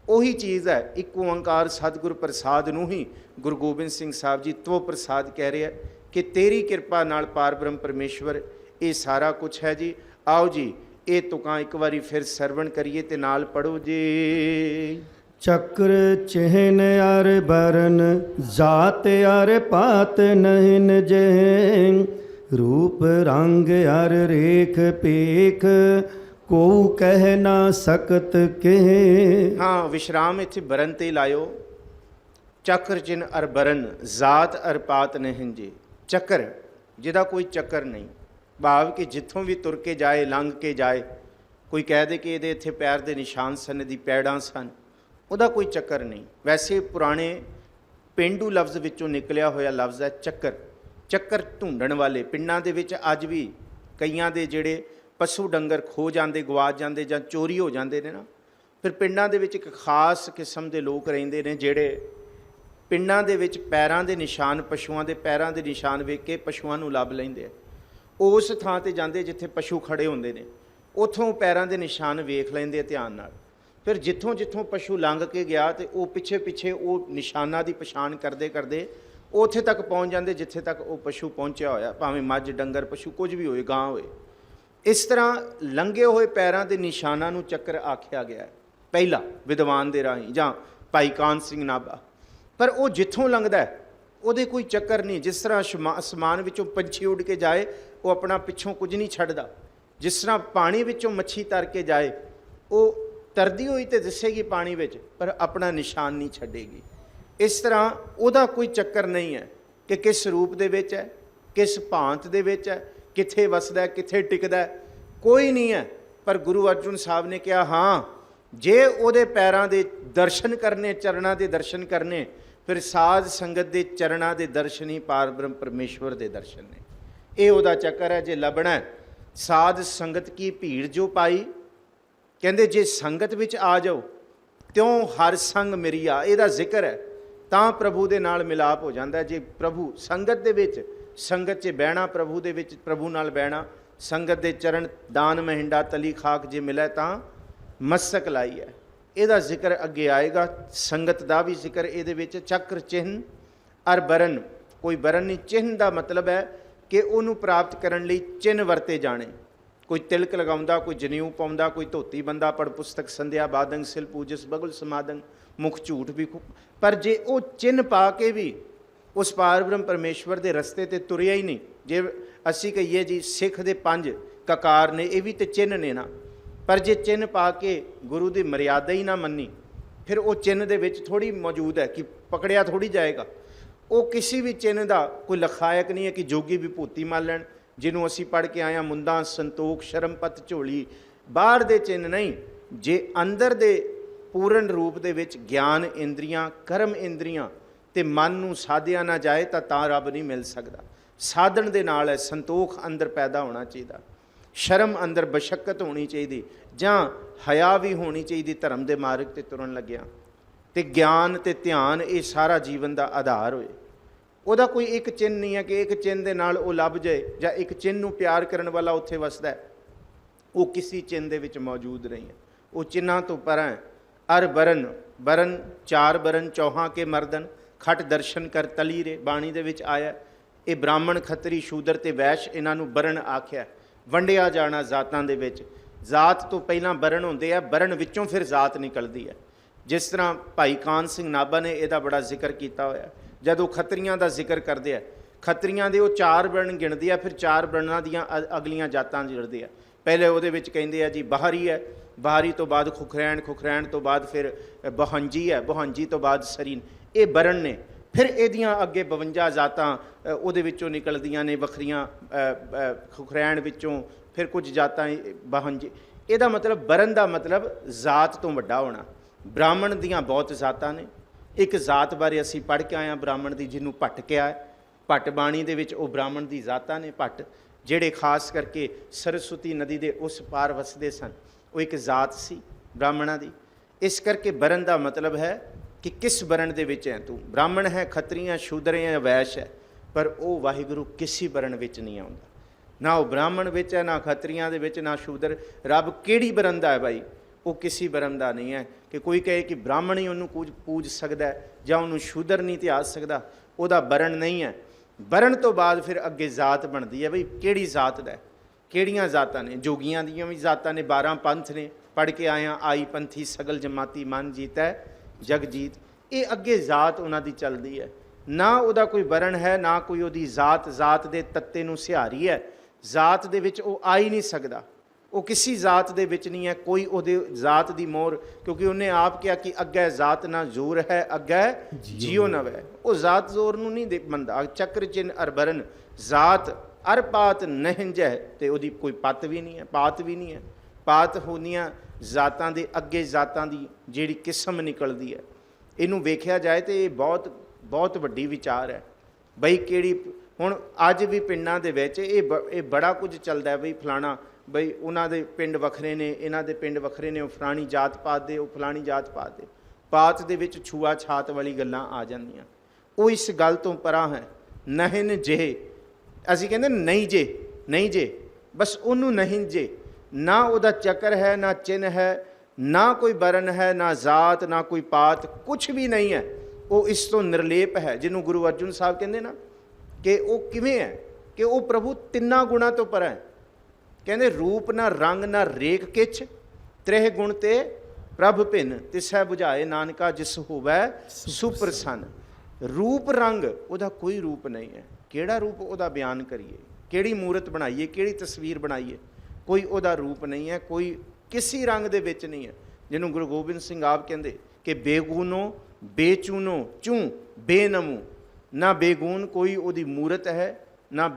ਉਹੀ ਚੀਜ਼ ਹੈ। ਇੱਕ ਓਂਕਾਰ ਸਤਿਗੁਰ ਪ੍ਰਸਾਦ ਨੂੰ ਹੀ ਗੁਰੂ ਗੋਬਿੰਦ ਸਿੰਘ ਸਾਹਿਬ ਜੀ ਤਵੋ ਪ੍ਰਸਾਦ ਕਹਿ ਰਹੇ ਹੈ ਕਿ ਤੇਰੀ ਕਿਰਪਾ ਨਾਲ ਪਾਰ ਬ੍ਰਹਮ ਪਰਮੇਸ਼ਵਰ ਇਹ ਸਾਰਾ ਕੁਛ ਹੈ ਜੀ। ਆਓ ਜੀ ਇਹ ਤੁਕਾਂ ਇੱਕ ਵਾਰੀ ਫਿਰ ਸਰਵਣ ਕਰੀਏ ਤੇ ਨਾਲ ਪੜੋ ਜੀ। ਚੱਕਰ ਚਿਹਨ ਅਰ ਬਰਨ, ਜਾਤ ਅਰ ਪਾਤ ਨਹਿਨ ਜੇ, ਰੂਪ ਰੰਗ ਅਰ ਰੇਖ ਪੇਖ, ਕੋ ਕਹਿ ਨਾ ਸਕਤ ਕੇ। ਹਾਂ, ਵਿਸ਼ਰਾਮ ਇੱਥੇ ਬਰਨ ਤੇ ਲਾਇਓ। ਚੱਕਰ ਚਿੰਨ ਅਰ ਬਰਨ, ਜਾਤ ਅਰ ਪਾਤ ਨਹਿਨ ਜੇ। ਚੱਕਰ ਜਿਹਦਾ ਕੋਈ ਚੱਕਰ ਨਹੀਂ, ਭਾਵ ਕਿ ਜਿੱਥੋਂ ਵੀ ਤੁਰ ਕੇ ਜਾਏ, ਲੰਘ ਕੇ ਜਾਏ, ਕੋਈ ਕਹਿ ਦੇ ਕਿ ਇਹਦੇ ਇੱਥੇ ਪੈਰ ਦੇ ਨਿਸ਼ਾਨ ਸਨ, ਇਹਦੀ ਪੈੜਾਂ ਸਨ, ਉਹਦਾ ਕੋਈ ਚੱਕਰ ਨਹੀਂ। ਵੈਸੇ ਪੁਰਾਣੇ ਪੇਂਡੂ ਲਫ਼ਜ਼ ਵਿੱਚੋਂ ਨਿਕਲਿਆ ਹੋਇਆ ਲਫ਼ਜ਼ ਹੈ ਚੱਕਰ। ਚੱਕਰ ਢੂੰਡਣ ਵਾਲੇ ਪਿੰਡਾਂ ਦੇ ਵਿੱਚ ਅੱਜ ਵੀ ਕਈਆਂ ਦੇ ਜਿਹੜੇ ਪਸ਼ੂ ਡੰਗਰ ਖੋ ਜਾਂਦੇ, ਗਵਾਚ ਜਾਂਦੇ ਜਾਂ ਚੋਰੀ ਹੋ ਜਾਂਦੇ ਨੇ ਨਾ, ਫਿਰ ਪਿੰਡਾਂ ਦੇ ਵਿੱਚ ਇੱਕ ਖਾਸ ਕਿਸਮ ਦੇ ਲੋਕ ਰਹਿੰਦੇ ਨੇ ਜਿਹੜੇ ਪਿੰਡਾਂ ਦੇ ਵਿੱਚ ਪੈਰਾਂ ਦੇ ਨਿਸ਼ਾਨ, ਪਸ਼ੂਆਂ ਦੇ ਪੈਰਾਂ ਦੇ ਨਿਸ਼ਾਨ ਵੇਖ ਕੇ ਪਸ਼ੂਆਂ ਨੂੰ ਲੱਭ ਲੈਂਦੇ ਆ। ਉਸ ਥਾਂ ਤੇ ਜਾਂਦੇ ਜਿੱਥੇ ਪਸ਼ੂ ਖੜੇ ਹੁੰਦੇ ਨੇ, ਉੱਥੋਂ ਪੈਰਾਂ ਦੇ ਨਿਸ਼ਾਨ ਵੇਖ ਲੈਂਦੇ ਆ ਧਿਆਨ ਨਾਲ। ਫਿਰ ਜਿੱਥੋਂ ਜਿੱਥੋਂ ਪਸ਼ੂ ਲੰਘ ਕੇ ਗਿਆ ਤੇ ਉਹ ਪਿੱਛੇ ਪਿੱਛੇ ਉਹ ਨਿਸ਼ਾਨਾਂ ਦੀ ਪਛਾਣ ਕਰਦੇ ਕਰਦੇ ਉੱਥੇ ਤੱਕ ਪਹੁੰਚ ਜਾਂਦੇ ਜਿੱਥੇ ਤੱਕ ਉਹ ਪਸ਼ੂ ਪਹੁੰਚਿਆ ਹੋਇਆ, ਭਾਵੇਂ ਮੱਝ ਡੰਗਰ ਪਸ਼ੂ ਕੁਝ ਵੀ ਹੋਏ, ਗਾਂ ਹੋਏ। ਇਸ ਤਰ੍ਹਾਂ ਲੰਘੇ ਹੋਏ ਪੈਰਾਂ ਦੇ ਨਿਸ਼ਾਨਾਂ ਨੂੰ ਚੱਕਰ ਆਖਿਆ ਗਿਆ ਹੈ ਪਹਿਲਾ ਵਿਦਵਾਨ ਦੇ ਰਾਹੀਂ, ਜਾਂ ਭਾਈ ਕਾਨ ਸਿੰਘ ਨਾਭਾ। ਪਰ ਉਹ ਜਿੱਥੋਂ ਲੰਘਦਾ ਹੈ ਉਹਦੇ ਕੋਈ ਚੱਕਰ ਨਹੀਂ। ਜਿਸ ਤਰ੍ਹਾਂ ਅਸਮਾਨ ਵਿੱਚੋਂ ਪੰਛੀ ਉੱਡ ਕੇ ਜਾਏ, ਉਹ ਆਪਣਾ ਪਿੱਛੋਂ ਕੁਝ ਨਹੀਂ ਛੱਡਦਾ। ਜਿਸ ਤਰ੍ਹਾਂ ਪਾਣੀ ਵਿੱਚੋਂ ਮੱਛੀ ਤਰ ਕੇ ਜਾਏ, ਉਹ ਤਰਦੀ ਹੋਈ ਤੇ ਦਿਸੇਗੀ ਪਾਣੀ ਵਿੱਚ, ਪਰ ਆਪਣਾ ਨਿਸ਼ਾਨ ਨਹੀਂ ਛੱਡੇਗੀ। ਇਸ ਤਰ੍ਹਾਂ ਉਹਦਾ ਕੋਈ ਚੱਕਰ ਨਹੀਂ ਹੈ ਕਿ ਕਿਸ ਰੂਪ ਦੇ ਵਿੱਚ ਹੈ, ਕਿਸ ਭਾਂਤ ਦੇ ਵਿੱਚ ਹੈ, ਕਿੱਥੇ ਵਸਦਾ, ਕਿੱਥੇ ਟਿਕਦਾ, ਕੋਈ ਨਹੀਂ ਹੈ। ਪਰ ਗੁਰੂ ਅਰਜਨ ਸਾਹਿਬ ਨੇ ਕਿਹਾ, ਹਾਂ ਜੇ ਉਹਦੇ ਪੈਰਾਂ ਦੇ ਦਰਸ਼ਨ ਕਰਨੇ, ਚਰਨਾਂ ਦੇ ਦਰਸ਼ਨ ਕਰਨੇ, ਫਿਰ ਸਾਧ ਸੰਗਤ ਦੇ ਚਰਨਾਂ ਦੇ ਦਰਸ਼ਨ ਹੀ ਪਾਰ ਬ੍ਰਹਮ ਪਰਮੇਸ਼ਵਰ ਦੇ ਦਰਸ਼ਨ ਨੇ। ਇਹ ਉਹਦਾ ਚੱਕਰ ਹੈ। ਜੇ ਲੱਭਣਾ ਸਾਧ ਸੰਗਤ ਕੀ ਭੀੜ ਜੋ ਪਾਈ, ਕਹਿੰਦੇ ਜੇ ਸੰਗਤ ਵਿੱਚ ਆ ਜਾਓ ਤਿਉਂ ਹਰ ਸੰਗ ਮੇਰੀ ਆ, ਇਹਦਾ ਜ਼ਿਕਰ ਹੈ ਤਾਂ ਪ੍ਰਭੂ ਦੇ ਨਾਲ ਮਿਲਾਪ ਹੋ ਜਾਂਦਾ। ਜੇ ਪ੍ਰਭੂ ਸੰਗਤ ਦੇ ਵਿੱਚ, ਸੰਗਤ 'ਚ ਬਹਿਣਾ, ਪ੍ਰਭੂ ਦੇ ਵਿੱਚ ਪ੍ਰਭੂ ਨਾਲ ਬਹਿਣਾ, ਸੰਗਤ ਦੇ ਚਰਨ ਦਾਨ ਮਹਿੰਡਾ ਤਲੀ ਖਾਕ ਜੇ ਮਿਲੇ ਤਾਂ ਮਸਤਕ ਲਾਈ ਹੈ। ਇਹਦਾ ਜ਼ਿਕਰ ਅੱਗੇ ਆਏਗਾ। ਸੰਗਤ ਦਾ ਵੀ ਜ਼ਿਕਰ ਇਹਦੇ ਵਿੱਚ। ਚੱਕਰ ਚਿੰਨ ਅਰ ਬਰਨ, ਕੋਈ ਬਰਨ ਨਹੀਂ, ਚਿੰਨ ਦਾ ਮਤਲਬ ਹੈ ਕਿ ਉਹਨੂੰ ਪ੍ਰਾਪਤ ਕਰਨ ਲਈ ਚਿੰਨ ਵਰਤੇ ਜਾਣੇ। ਕੋਈ ਤਿਲਕ ਲਗਾਉਂਦਾ, ਕੋਈ ਜਨੇਊ ਪਾਉਂਦਾ, ਕੋਈ ਧੋਤੀ ਬੰਦਾ, ਪੜ ਪੁਸਤਕ ਸੰਧਿਆ ਬਾਦੰਗ ਸਿਲ ਪੂਜਸ ਬਗਲ ਸਮਾਦੰਗ ਮੁਖ ਝੂਠ ਵੀ। ਪਰ ਜੇ ਉਹ ਚਿੰਨ ਪਾ ਕੇ ਵੀ ਉਸ ਪਾਰ ਬ੍ਰਹਮ ਪਰਮੇਸ਼ਵਰ ਦੇ ਰਸਤੇ ਤੇ ਤੁਰਿਆ ਹੀ ਨਹੀਂ, ਜੇ ਅਸੀਂ ਕਹੀਏ ਜੀ ਸਿੱਖ ਦੇ 5 ਕਕਾਰ ਨੇ, ਇਹ ਵੀ ਤੇ ਚਿੰਨ ਨੇ ਨਾ, ਪਰ ਜੇ ਚਿੰਨ ਪਾ ਕੇ ਗੁਰੂ ਦੀ ਮਰਿਆਦਾ ਹੀ ਨਾ ਮੰਨੀ, ਫਿਰ ਉਹ ਚਿੰਨ ਦੇ ਵਿੱਚ ਥੋੜ੍ਹੀ ਮੌਜੂਦ ਹੈ ਕਿ ਪਕੜਿਆ ਥੋੜ੍ਹੀ ਜਾਏਗਾ। ਉਹ ਕਿਸੇ ਵੀ ਚਿੰਨ ਦਾ ਕੋਈ ਲਖਾਇਕ ਨਹੀਂ ਹੈ ਕਿ ਜੋਗੀ ਵਿਭੂਤੀ ਮੰਨ ਲੈਣ, ਜਿਹਨੂੰ ਅਸੀਂ ਪੜ੍ਹ ਕੇ ਆਏ ਹਾਂ, ਮੁੰਦਾਂ ਸੰਤੋਖ ਸ਼ਰਮਪਤ ਝੋਲੀ, ਬਾਹਰ ਦੇ ਚਿੰਨ ਨਹੀਂ। ਜੇ ਅੰਦਰ ਦੇ ਪੂਰਨ ਰੂਪ ਦੇ ਵਿੱਚ ਗਿਆਨ ਇੰਦਰੀਆਂ, ਕਰਮ ਇੰਦਰੀਆਂ ਤੇ ਮਨ ਨੂੰ ਸਾਧਿਆ ਨਾ ਜਾਏ ਤਾਂ ਰੱਬ ਨਹੀਂ ਮਿਲ ਸਕਦਾ। ਸਾਧਨ ਦੇ ਨਾਲ ਹੈ, ਸੰਤੋਖ ਅੰਦਰ ਪੈਦਾ ਹੋਣਾ ਚਾਹੀਦਾ, ਸ਼ਰਮ ਅੰਦਰ ਬਸ਼ੱਕਤ ਹੋਣੀ ਚਾਹੀਦੀ, ਜਾਂ ਹਯਾ ਵੀ ਹੋਣੀ ਚਾਹੀਦੀ ਧਰਮ ਦੇ ਮਾਰਗ ਤੇ ਤੁਰਨ ਲੱਗਿਆ, ਤੇ ਗਿਆਨ ਤੇ ਧਿਆਨ ਇਹ ਸਾਰਾ ਜੀਵਨ ਦਾ ਆਧਾਰ ਹੋਏ। ਉਹਦਾ ਕੋਈ ਇੱਕ ਚਿੰਨ੍ਹ ਨਹੀਂ ਹੈ ਕਿ ਇੱਕ ਚਿੰਨ੍ਹ ਦੇ ਨਾਲ ਉਹ ਲੱਭ ਜਾਏ, ਜਾਂ ਇੱਕ ਚਿੰਨ੍ਹ ਨੂੰ ਪਿਆਰ ਕਰਨ ਵਾਲਾ ਉੱਥੇ ਵਸਦਾ ਹੈ। ਉਹ ਕਿਸੇ ਚਿੰਨ੍ਹ ਦੇ ਵਿੱਚ ਮੌਜੂਦ ਨਹੀਂ ਹੈ, ਉਹ ਚਿੰਨ੍ਹਾਂ ਤੋਂ ਪਰਾਂ ਹੈ। ਅਰ ਬਰਨ ਬਰਨ ਚਾਰ ਬਰਨ ਚੌਹਾਂ ਕੇ ਮਰਦਨ ਖਟ ਦਰਸ਼ਨ ਕਰ ਤਲੀ ਰੇ, ਬਾਣੀ ਦੇ ਵਿੱਚ ਆਇਆ। ਇਹ ਬ੍ਰਾਹਮਣ, ਖੱਤਰੀ, ਸ਼ੂਦਰ ਤੇ ਵੈਸ਼, ਇਹਨਾਂ ਨੂੰ ਬਰਨ ਆਖਿਆ। ਵੰਡਿਆ ਜਾਣਾ ਜ਼ਾਤਾਂ ਦੇ ਵਿੱਚ, ਜ਼ਾਤ ਤੋਂ ਪਹਿਲਾਂ ਬਰਨ ਹੁੰਦੇ ਆ, ਬਰਨ ਵਿੱਚੋਂ ਫਿਰ ਜ਼ਾਤ ਨਿਕਲਦੀ ਹੈ। ਜਿਸ ਤਰ੍ਹਾਂ ਭਾਈ ਕਾਨ ਸਿੰਘ ਨਾਭਾ ਨੇ ਇਹਦਾ ਬੜਾ ਜ਼ਿਕਰ ਕੀਤਾ ਹੋਇਆ। ਜਦੋਂ ਖੱਤਰੀਆਂ ਦਾ ਜ਼ਿਕਰ ਕਰਦੇ ਆ, ਖੱਤਰੀਆਂ ਦੇ ਉਹ ਚਾਰ ਬਰਨ ਗਿਣਦੇ ਆ, ਫਿਰ ਚਾਰ ਬਰਨਾਂ ਦੀਆਂ ਅਗਲੀਆਂ ਜਾਤਾਂ ਗਿਣਦੇ ਆ। ਪਹਿਲੇ ਉਹਦੇ ਵਿੱਚ ਕਹਿੰਦੇ ਆ ਜੀ ਬਾਹਰੀ ਹੈ, ਬਾਹਰੀ ਤੋਂ ਬਾਅਦ ਖੁਖਰੈਣ, ਖੁਖਰੈਣ ਤੋਂ ਬਾਅਦ ਫਿਰ ਬਹੰਜੀ ਹੈ, ਬਹੰਜੀ ਤੋਂ ਬਾਅਦ ਸਰੀਨ। ਇਹ ਬਰਨ ਨੇ। ਫਿਰ ਇਹਦੀਆਂ ਅੱਗੇ 52 ਜਾਤਾਂ ਉਹਦੇ ਵਿੱਚੋਂ ਨਿਕਲਦੀਆਂ ਨੇ ਵੱਖਰੀਆਂ, ਖੁਖਰੈਣ ਵਿੱਚੋਂ ਫਿਰ ਕੁਝ ਜਾਤਾਂ ਬਹੰਜੀ। ਇਹਦਾ ਮਤਲਬ ਬਰਨ ਦਾ ਮਤਲਬ ਜ਼ਾਤ ਤੋਂ ਵੱਡਾ ਹੋਣਾ। ਬ੍ਰਾਹਮਣ ਦੀਆਂ ਬਹੁਤ ਜ਼ਾਤਾਂ ਨੇ। ਇੱਕ ਜ਼ਾਤ ਬਾਰੇ ਅਸੀਂ ਪੜ੍ਹ ਕੇ ਆਏ ਹਾਂ ਬ੍ਰਾਹਮਣ ਦੀ, ਜਿਹਨੂੰ ਭੱਟ ਕਿਹਾ ਹੈ। ਭੱਟ ਬਾਣੀ ਦੇ ਵਿੱਚ ਉਹ ਬ੍ਰਾਹਮਣ ਦੀ ਜ਼ਾਤਾਂ ਨੇ। ਭੱਟ ਜਿਹੜੇ ਖਾਸ ਕਰਕੇ ਸਰਸਵਤੀ ਨਦੀ ਦੇ ਉਸ ਪਾਰ ਵਸਦੇ ਸਨ, ਉਹ ਇੱਕ ਜ਼ਾਤ ਸੀ ਬ੍ਰਾਹਮਣਾਂ ਦੀ। ਇਸ ਕਰਕੇ ਬਰਨ ਦਾ ਮਤਲਬ ਹੈ ਕਿ ਕਿਸ ਬਰਨ ਦੇ ਵਿੱਚ ਹੈ ਤੂੰ। ਬ੍ਰਾਹਮਣ ਹੈ, ਖੱਤਰੀਆਂ, ਸ਼ੂਦਰ ਹੈ, ਵੈਸ਼ ਹੈ, ਪਰ ਉਹ ਵਾਹਿਗੁਰੂ ਕਿਸੇ ਬਰਨ ਵਿੱਚ ਨਹੀਂ ਆਉਂਦਾ। ਨਾ ਉਹ ਬ੍ਰਾਹਮਣ ਵਿੱਚ ਹੈ, ਨਾ ਖੱਤਰੀਆਂ ਦੇ ਵਿੱਚ, ਨਾ ਸ਼ੂਦਰ। ਰੱਬ ਕਿਹੜੀ ਬਰਨ ਦਾ ਹੈ ਭਾਈ? ਉਹ ਕਿਸੇ ਬਰਨ ਦਾ ਨਹੀਂ ਹੈ ਕਿ ਕੋਈ ਕਹੇ ਕਿ ਬ੍ਰਾਹਮਣ ਹੀ ਉਹਨੂੰ ਕੁਝ ਪੂਜ ਸਕਦਾ ਜਾਂ ਉਹਨੂੰ ਸ਼ੂਦਰ ਨਹੀਂ ਧਿਆ ਸਕਦਾ। ਉਹਦਾ ਬਰਨ ਨਹੀਂ ਹੈ। ਬਰਨ ਤੋਂ ਬਾਅਦ ਫਿਰ ਅੱਗੇ ਜ਼ਾਤ ਬਣਦੀ ਹੈ। ਬਈ ਕਿਹੜੀ ਜ਼ਾਤ ਦਾ? ਕਿਹੜੀਆਂ ਜ਼ਾਤਾਂ ਨੇ? ਜੋਗੀਆਂ ਦੀਆਂ ਵੀ ਜ਼ਾਤਾਂ ਨੇ, 12 ਪੰਥ ਨੇ, ਪੜ੍ਹ ਕੇ ਆਇਆ। ਆਈ ਪੰਥੀ ਸਗਲ ਜਮਾਤੀ ਮਨ ਜੀਤੈ ਜਗਜੀਤ। ਇਹ ਅੱਗੇ ਜ਼ਾਤ ਉਹਨਾਂ ਦੀ ਚੱਲਦੀ ਹੈ। ਨਾ ਉਹਦਾ ਕੋਈ ਬਰਨ ਹੈ, ਨਾ ਕੋਈ ਉਹਦੀ ਜ਼ਾਤ। ਜ਼ਾਤ ਦੇ ਤੱਤੇ ਨੂੰ ਸਿਹਾਰੀ ਹੈ। ਜ਼ਾਤ ਦੇ ਵਿੱਚ ਉਹ ਆ ਹੀ ਨਹੀਂ ਸਕਦਾ। ਉਹ ਕਿਸੇ ਜ਼ਾਤ ਦੇ ਵਿੱਚ ਨਹੀਂ ਹੈ। ਕੋਈ ਉਹਦੇ ਜ਼ਾਤ ਦੀ ਮੋਹਰ, ਕਿਉਂਕਿ ਉਹਨੇ ਆਪ ਕਿਹਾ ਕਿ ਅੱਗੇ ਜ਼ਾਤ ਨਾ ਜ਼ੋਰ ਹੈ, ਅੱਗੇ ਜਿਉ ਨਾ ਵੈ। ਉਹ ਜ਼ਾਤ ਜ਼ੋਰ ਨੂੰ ਨਹੀਂ ਮੰਨਦਾ। ਚੱਕਰ ਚਿੰਨ ਅਰ ਬਰਨ ਜ਼ਾਤ ਅਰ ਪਾਤ ਨਹਿੰਜੈ, ਤੇ ਉਹਦੀ ਕੋਈ ਪੱਤ ਵੀ ਨਹੀਂ ਹੈ, ਪਾਤ ਵੀ ਨਹੀਂ ਹੈ। ਪਾਤ ਹੁੰਦੀਆਂ ਜ਼ਾਤਾਂ ਦੇ ਅੱਗੇ ਜ਼ਾਤਾਂ ਦੀ ਜਿਹੜੀ ਕਿਸਮ ਨਿਕਲਦੀ ਹੈ। ਇਹਨੂੰ ਵੇਖਿਆ ਜਾਏ ਤਾਂ ਇਹ ਬਹੁਤ ਬਹੁਤ ਵੱਡੀ ਵਿਚਾਰ ਹੈ। ਬਈ ਕਿਹੜੀ ਹੁਣ ਅੱਜ ਵੀ ਪਿੰਡਾਂ ਦੇ ਵਿੱਚ ਇਹ ਬੜਾ ਕੁਝ ਚੱਲਦਾ ਹੈ। ਬਈ ਫਲਾਣਾ, ਬਈ ਉਹਨਾਂ ਦੇ ਪਿੰਡ ਵੱਖਰੇ ਨੇ, ਇਹਨਾਂ ਦੇ ਪਿੰਡ ਵੱਖਰੇ ਨੇ, ਉਹ ਫਲਾਣੀ ਜਾਤ ਪਾਤ ਦੇ, ਉਹ ਫਲਾਣੀ ਜਾਤ ਪਾਤ ਦੇ। ਪਾਤ ਦੇ ਵਿੱਚ ਛੂਆ ਛਾਤ ਵਾਲੀ ਗੱਲਾਂ ਆ ਜਾਂਦੀਆਂ। ਉਹ ਇਸ ਗੱਲ ਤੋਂ ਪਰਾਂ ਹੈ। ਨਹਿਨ ਜੇ, ਅਸੀਂ ਕਹਿੰਦੇ ਨਹੀਂ ਜੇ, ਨਹੀਂ ਜੇ, ਬਸ ਉਹਨੂੰ ਨਹੀਂ ਜੇ। ਨਾ ਉਹਦਾ ਚੱਕਰ ਹੈ, ਨਾ ਚਿੰਨ੍ਹ ਹੈ, ਨਾ ਕੋਈ ਬਰਨ ਹੈ, ਨਾ ਜ਼ਾਤ, ਨਾ ਕੋਈ ਪਾਤ, ਕੁਛ ਵੀ ਨਹੀਂ ਹੈ। ਉਹ ਇਸ ਤੋਂ ਨਿਰਲੇਪ ਹੈ। ਜਿਹਨੂੰ ਗੁਰੂ ਅਰਜਨ ਸਾਹਿਬ ਕਹਿੰਦੇ ਨਾ ਕਿ ਉਹ ਕਿਵੇਂ ਹੈ, ਕਿ ਉਹ ਪ੍ਰਭੂ ਤਿੰਨਾਂ ਗੁਣਾਂ ਤੋਂ ਪਰਾਂ ਹੈ। ਕਹਿੰਦੇ ਰੂਪ ਨਾ ਰੰਗ ਨਾ ਰੇਖ ਕਿਛ, ਤ੍ਰਹਿ ਗੁਣ ਤੇ ਪ੍ਰਭ ਭਿੰਨ, ਤਿਸੈ ਬੁਝਾਏ ਨਾਨਕਾ ਜਿਸ ਹੋਵੈ ਸੁਪ੍ਰਸੰਨ। ਰੂਪ ਰੰਗ ਉਹਦਾ ਕੋਈ ਰੂਪ ਨਹੀਂ ਹੈ। ਕਿਹੜਾ ਰੂਪ ਉਹਦਾ ਬਿਆਨ ਕਰੀਏ, ਕਿਹੜੀ ਮੂਰਤ ਬਣਾਈਏ, ਕਿਹੜੀ ਤਸਵੀਰ ਬਣਾਈਏ, ਕੋਈ ਉਹਦਾ ਰੂਪ ਨਹੀਂ ਹੈ। ਕੋਈ ਕਿਸੇ ਰੰਗ ਦੇ ਵਿੱਚ ਨਹੀਂ ਹੈ। ਜਿਹਨੂੰ ਗੁਰੂ ਗੋਬਿੰਦ ਸਿੰਘ ਆਪ ਕਹਿੰਦੇ ਕਿ ਬੇਗੂਨੋ ਬੇਚੂਨੋ ਚੂੰ ਬੇਨਮੂ। ਨਾ ਬੇਗੂਨ ਕੋਈ ਉਹਦੀ ਮੂਰਤ ਹੈ, ਨਾ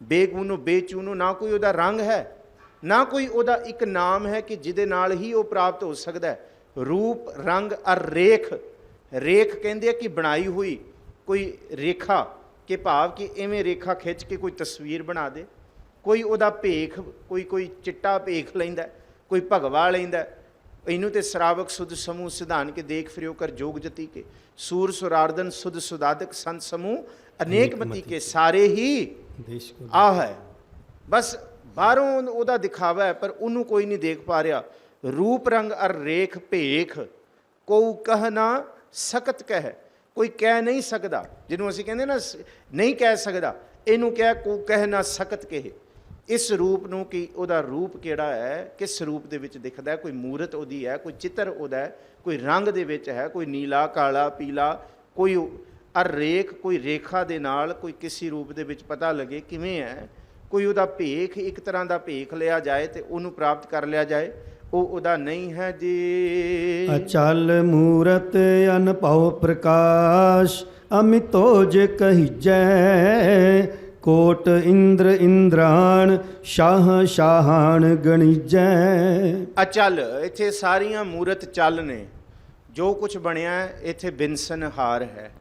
ਬੇਗੂਨੋ ਬੇਚੂਨੋ, ਨਾ ਕੋਈ ਉਹਦਾ ਰੰਗ ਹੈ, ਨਾ ਕੋਈ ਉਹਦਾ ਇੱਕ ਨਾਮ ਹੈ ਕਿ ਜਿਹਦੇ ਨਾਲ ਹੀ ਉਹ ਪ੍ਰਾਪਤ ਹੋ ਸਕਦਾ ਹੈ। ਰੂਪ ਰੰਗ ਅਰ ਰੇਖ। ਰੇਖ ਕਹਿੰਦੇ ਆ ਕਿ ਬਣਾਈ ਹੋਈ ਕੋਈ ਰੇਖਾ, ਕਿ ਭਾਵ ਕਿ ਇਵੇਂ ਰੇਖਾ ਖਿੱਚ ਕੇ ਕੋਈ ਤਸਵੀਰ ਬਣਾ ਦੇ। ਕੋਈ ਉਹਦਾ ਭੇਖ, ਕੋਈ ਚਿੱਟਾ ਭੇਖ ਲੈਂਦਾ, ਕੋਈ ਭਗਵਾ ਲੈਂਦਾ। ਇਹਨੂੰ ਤੇ ਸਰਾਵਕ ਸੁਧ ਸਮੂਹ ਸਿਧਾਨ ਕੇ ਦੇਖ ਫਿਰਿਓ ਕਰ ਜੋਗ ਜਤੀ ਕੇ, ਸੂਰ ਸੁਰਾਰਦਨ ਸੁਧ ਸੁਦਾਦਕ ਸੰਤ ਸਮੂਹ ਅਨੇਕ ਮਤੀ ਕੇ, ਸਾਰੇ ਹੀ ਆਹ ਹੈ। ਬਸ ਬਾਹਰੋਂ ਉਹਦਾ ਦਿਖਾਵਾ ਹੈ, ਪਰ ਉਹਨੂੰ ਕੋਈ ਨਹੀਂ ਦੇਖ ਪਾ ਰਿਹਾ। ਰੂਪ ਰੰਗ ਅਰ ਰੇਖ ਭੇਖ ਕੋ ਕਹਿ ਨਾ ਸਕਤ ਕਹਿ, ਕੋਈ ਕਹਿ ਨਹੀਂ ਸਕਦਾ। ਜਿਹਨੂੰ ਅਸੀਂ ਕਹਿੰਦੇ ਨਾ ਨਹੀਂ ਕਹਿ ਸਕਦਾ, ਇਹਨੂੰ ਕਹਿ ਕੋ ਕਹਿ ਨਾ ਸਕਤ ਕਹੇ। ਇਸ ਰੂਪ ਨੂੰ ਕਿ ਉਹਦਾ ਰੂਪ ਕਿਹੜਾ ਹੈ, ਕਿਸ ਰੂਪ ਦੇ ਵਿੱਚ ਦਿਖਦਾ ਹੈ, ਕੋਈ ਮੂਰਤ ਉਹਦੀ ਹੈ, ਕੋਈ ਚਿੱਤਰ ਉਹਦਾ ਹੈ, ਕੋਈ ਰੰਗ ਦੇ ਵਿੱਚ ਹੈ, ਕੋਈ ਨੀਲਾ ਕਾਲਾ ਪੀਲਾ, ਕੋਈ ਅਰ ਰੇਖ, ਕੋਈ ਰੇਖਾ ਦੇ ਨਾਲ ਕੋਈ ਕਿਸੇ ਰੂਪ ਦੇ ਵਿੱਚ ਪਤਾ ਲੱਗੇ ਕਿਵੇਂ ਹੈ। ਕੋਈ ਉਹਦਾ ਭੇਖ, ਇੱਕ ਤਰ੍ਹਾਂ ਦਾ ਭੇਖ ਲਿਆ ਜਾਏ ਤੇ ਉਹਨੂੰ ਪ੍ਰਾਪਤ ਕਰ ਲਿਆ ਜਾਏ, ਉਹ ਉਹਦਾ ਨਹੀਂ ਹੈ ਜੀ। ਅਚਲ ਮੂਰਤ ਅਨਭਉ ਪ੍ਰਕਾਸ਼, ਅਮਿਤੋ ਜੇ ਕਹੀਜੈ, ਕੋਟ ਇੰਦਰ ਇੰਦਰਾਣ, ਸ਼ਾਹ ਸ਼ਾਹਾਨ ਗਣੀਜੈ। ਅਚਲ, ਇੱਥੇ ਸਾਰੀਆਂ ਮੂਰਤ ਚੱਲ ਨੇ। ਜੋ ਕੁਝ ਬਣਿਆ ਹੈ, ਇੱਥੇ ਬਿਨਸਨਹਾਰ ਹੈ।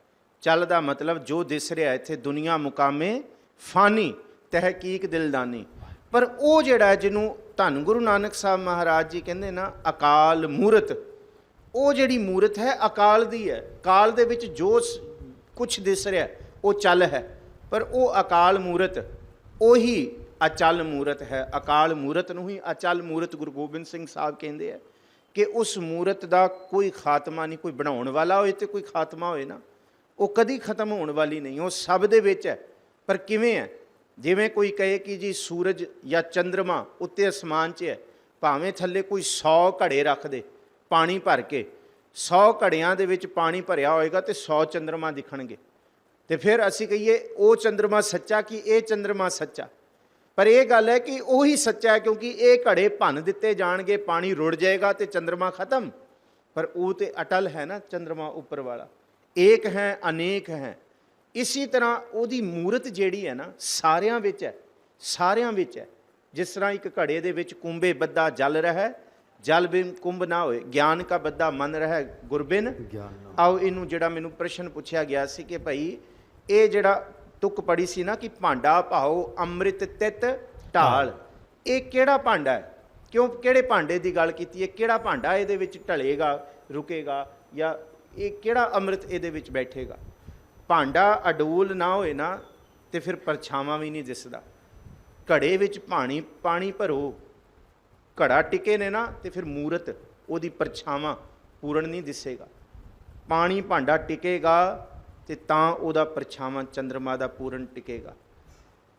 ਚੱਲ ਦਾ ਮਤਲਬ ਜੋ ਦਿਸ ਰਿਹਾ ਇੱਥੇ ਦੁਨੀਆ ਮੁਕਾਮੇ ਫਾਨੀ, ਤਹਿਕੀਕ ਦਿਲਦਾਨੀ। ਪਰ ਉਹ ਜਿਹੜਾ ਜਿਹਨੂੰ ਧੰਨ ਗੁਰੂ ਨਾਨਕ ਸਾਹਿਬ ਮਹਾਰਾਜ ਜੀ ਕਹਿੰਦੇ ਨਾ ਅਕਾਲ ਮੂਰਤ, ਉਹ ਜਿਹੜੀ ਮੂਰਤ ਹੈ ਅਕਾਲ ਦੀ ਹੈ। ਕਾਲ ਦੇ ਵਿੱਚ ਜੋ ਕੁਛ ਦਿਸ ਰਿਹਾ ਉਹ ਚੱਲ ਹੈ, ਪਰ ਉਹ ਅਕਾਲ ਮੂਰਤ ਉਹੀ ਅਚਲ ਮੂਰਤ ਹੈ। ਅਕਾਲ ਮੂਰਤ ਨੂੰ ਹੀ ਅਚਲ ਮੂਰਤ ਗੁਰੂ ਗੋਬਿੰਦ ਸਿੰਘ ਸਾਹਿਬ ਕਹਿੰਦੇ ਆ ਕਿ ਉਸ ਮੂਰਤ ਦਾ ਕੋਈ ਖਾਤਮਾ ਨਹੀਂ। ਕੋਈ ਬਣਾਉਣ ਵਾਲਾ ਹੋਏ ਤੇ ਕੋਈ ਖਾਤਮਾ ਹੋਏ ਨਾ, ਉਹ ਕਦੀ ਖਤਮ ਹੋਣ ਵਾਲੀ ਨਹੀਂ, ਉਹ ਸਭ ਦੇ ਵਿੱਚ ਹੈ। ਪਰ ਕਿਵੇਂ ਹੈ? ਜਿਵੇਂ ਕੋਈ ਕਹੇ ਕਿ ਜੀ ਸੂਰਜ ਜਾਂ ਚੰਦਰਮਾ ਉੱਤੇ ਅਸਮਾਨ 'ਚ ਹੈ, ਭਾਵੇਂ ਥੱਲੇ ਕੋਈ 100 ਘੜੇ ਰੱਖ ਦੇ ਪਾਣੀ ਭਰ ਕੇ, 100 ਘੜਿਆਂ ਦੇ ਵਿੱਚ ਪਾਣੀ ਭਰਿਆ ਹੋਏਗਾ ਤੇ 100 ਚੰਦਰਮਾ ਦਿਖਣਗੇ। ਤੇ ਫਿਰ ਅਸੀਂ ਕਹੀਏ ਉਹ ਚੰਦਰਮਾ ਸੱਚਾ ਕਿ ਇਹ ਚੰਦਰਮਾ ਸੱਚਾ? ਪਰ ਇਹ ਗੱਲ ਹੈ ਕਿ ਉਹੀ ਸੱਚਾ ਹੈ, ਕਿਉਂਕਿ ਇਹ ਘੜੇ ਭੰਨ ਦਿੱਤੇ ਜਾਣਗੇ, ਪਾਣੀ ਰੁੜ ਜਾਏਗਾ ਤੇ ਚੰਦਰਮਾ ਖਤਮ। ਪਰ ਉਹ ਤੇ ਅਟਲ ਹੈ ਨਾ ਚੰਦਰਮਾ ਉੱਪਰ ਵਾਲਾ, ਏਕ ਹੈ ਅਨੇਕ ਹੈ। ਇਸੀ ਤਰ੍ਹਾਂ ਉਹਦੀ ਮੂਰਤ ਜਿਹੜੀ ਹੈ ਨਾ ਸਾਰਿਆਂ ਵਿੱਚ ਹੈ, ਸਾਰਿਆਂ ਵਿੱਚ ਹੈ। ਜਿਸ ਤਰ੍ਹਾਂ ਇੱਕ ਘੜੇ ਦੇ ਵਿੱਚ ਕੁੰਭੇ ਬੱਧਾ ਜਲ ਰਹਿ, ਜਲ ਬਿਨ ਕੁੰਭ ਨਾ ਹੋਏ, ਗਿਆਨ ਕਾ ਬੱਧਾ ਮਨ ਰਹਿ ਗੁਰਬਿਨ। ਆਓ ਇਹਨੂੰ ਜਿਹੜਾ ਮੈਨੂੰ ਪ੍ਰਸ਼ਨ ਪੁੱਛਿਆ ਗਿਆ ਸੀ ਕਿ ਭਾਈ ਇਹ ਜਿਹੜਾ ਤੁਕ ਪੜੀ ਸੀ ਨਾ ਕਿ ਭਾਂਡਾ ਭਾਓ ਅੰਮ੍ਰਿਤ ਤਿਤ ਢਾਲ, ਇਹ ਕਿਹੜਾ ਭਾਂਡਾ ਹੈ? ਕਿਉਂ ਕਿਹੜੇ ਭਾਂਡੇ ਦੀ ਗੱਲ ਕੀਤੀ ਹੈ? ਕਿਹੜਾ ਭਾਂਡਾ ਇਹਦੇ ਵਿੱਚ ਢਲੇਗਾ, ਰੁਕੇਗਾ, ਜਾਂ ਇਹ ਕਿਹੜਾ ਅੰਮ੍ਰਿਤ ਇਹਦੇ ਵਿੱਚ ਬੈਠੇਗਾ? ਭਾਂਡਾ ਅਡੋਲ ਨਾ ਹੋਏ ਨਾ ਤੇ ਫਿਰ ਪਰਛਾਵਾਂ ਵੀ ਨਹੀਂ ਦਿਸਦਾ। ਘੜੇ ਵਿੱਚ ਪਾਣੀ ਭਰੋ, ਘੜਾ ਟਿਕੇ ਨੇ ਨਾ ਤੇ ਫਿਰ ਮੂਰਤ ਉਹਦੀ ਪਰਛਾਵਾਂ ਪੂਰਨ ਨਹੀਂ ਦਿਸੇਗਾ। ਪਾਣੀ ਭਾਂਡਾ ਟਿਕੇਗਾ ਤੇ ਤਾਂ ਉਹਦਾ ਪਰਛਾਵਾਂ ਚੰਦਰਮਾ ਦਾ ਪੂਰਨ ਟਿਕੇਗਾ।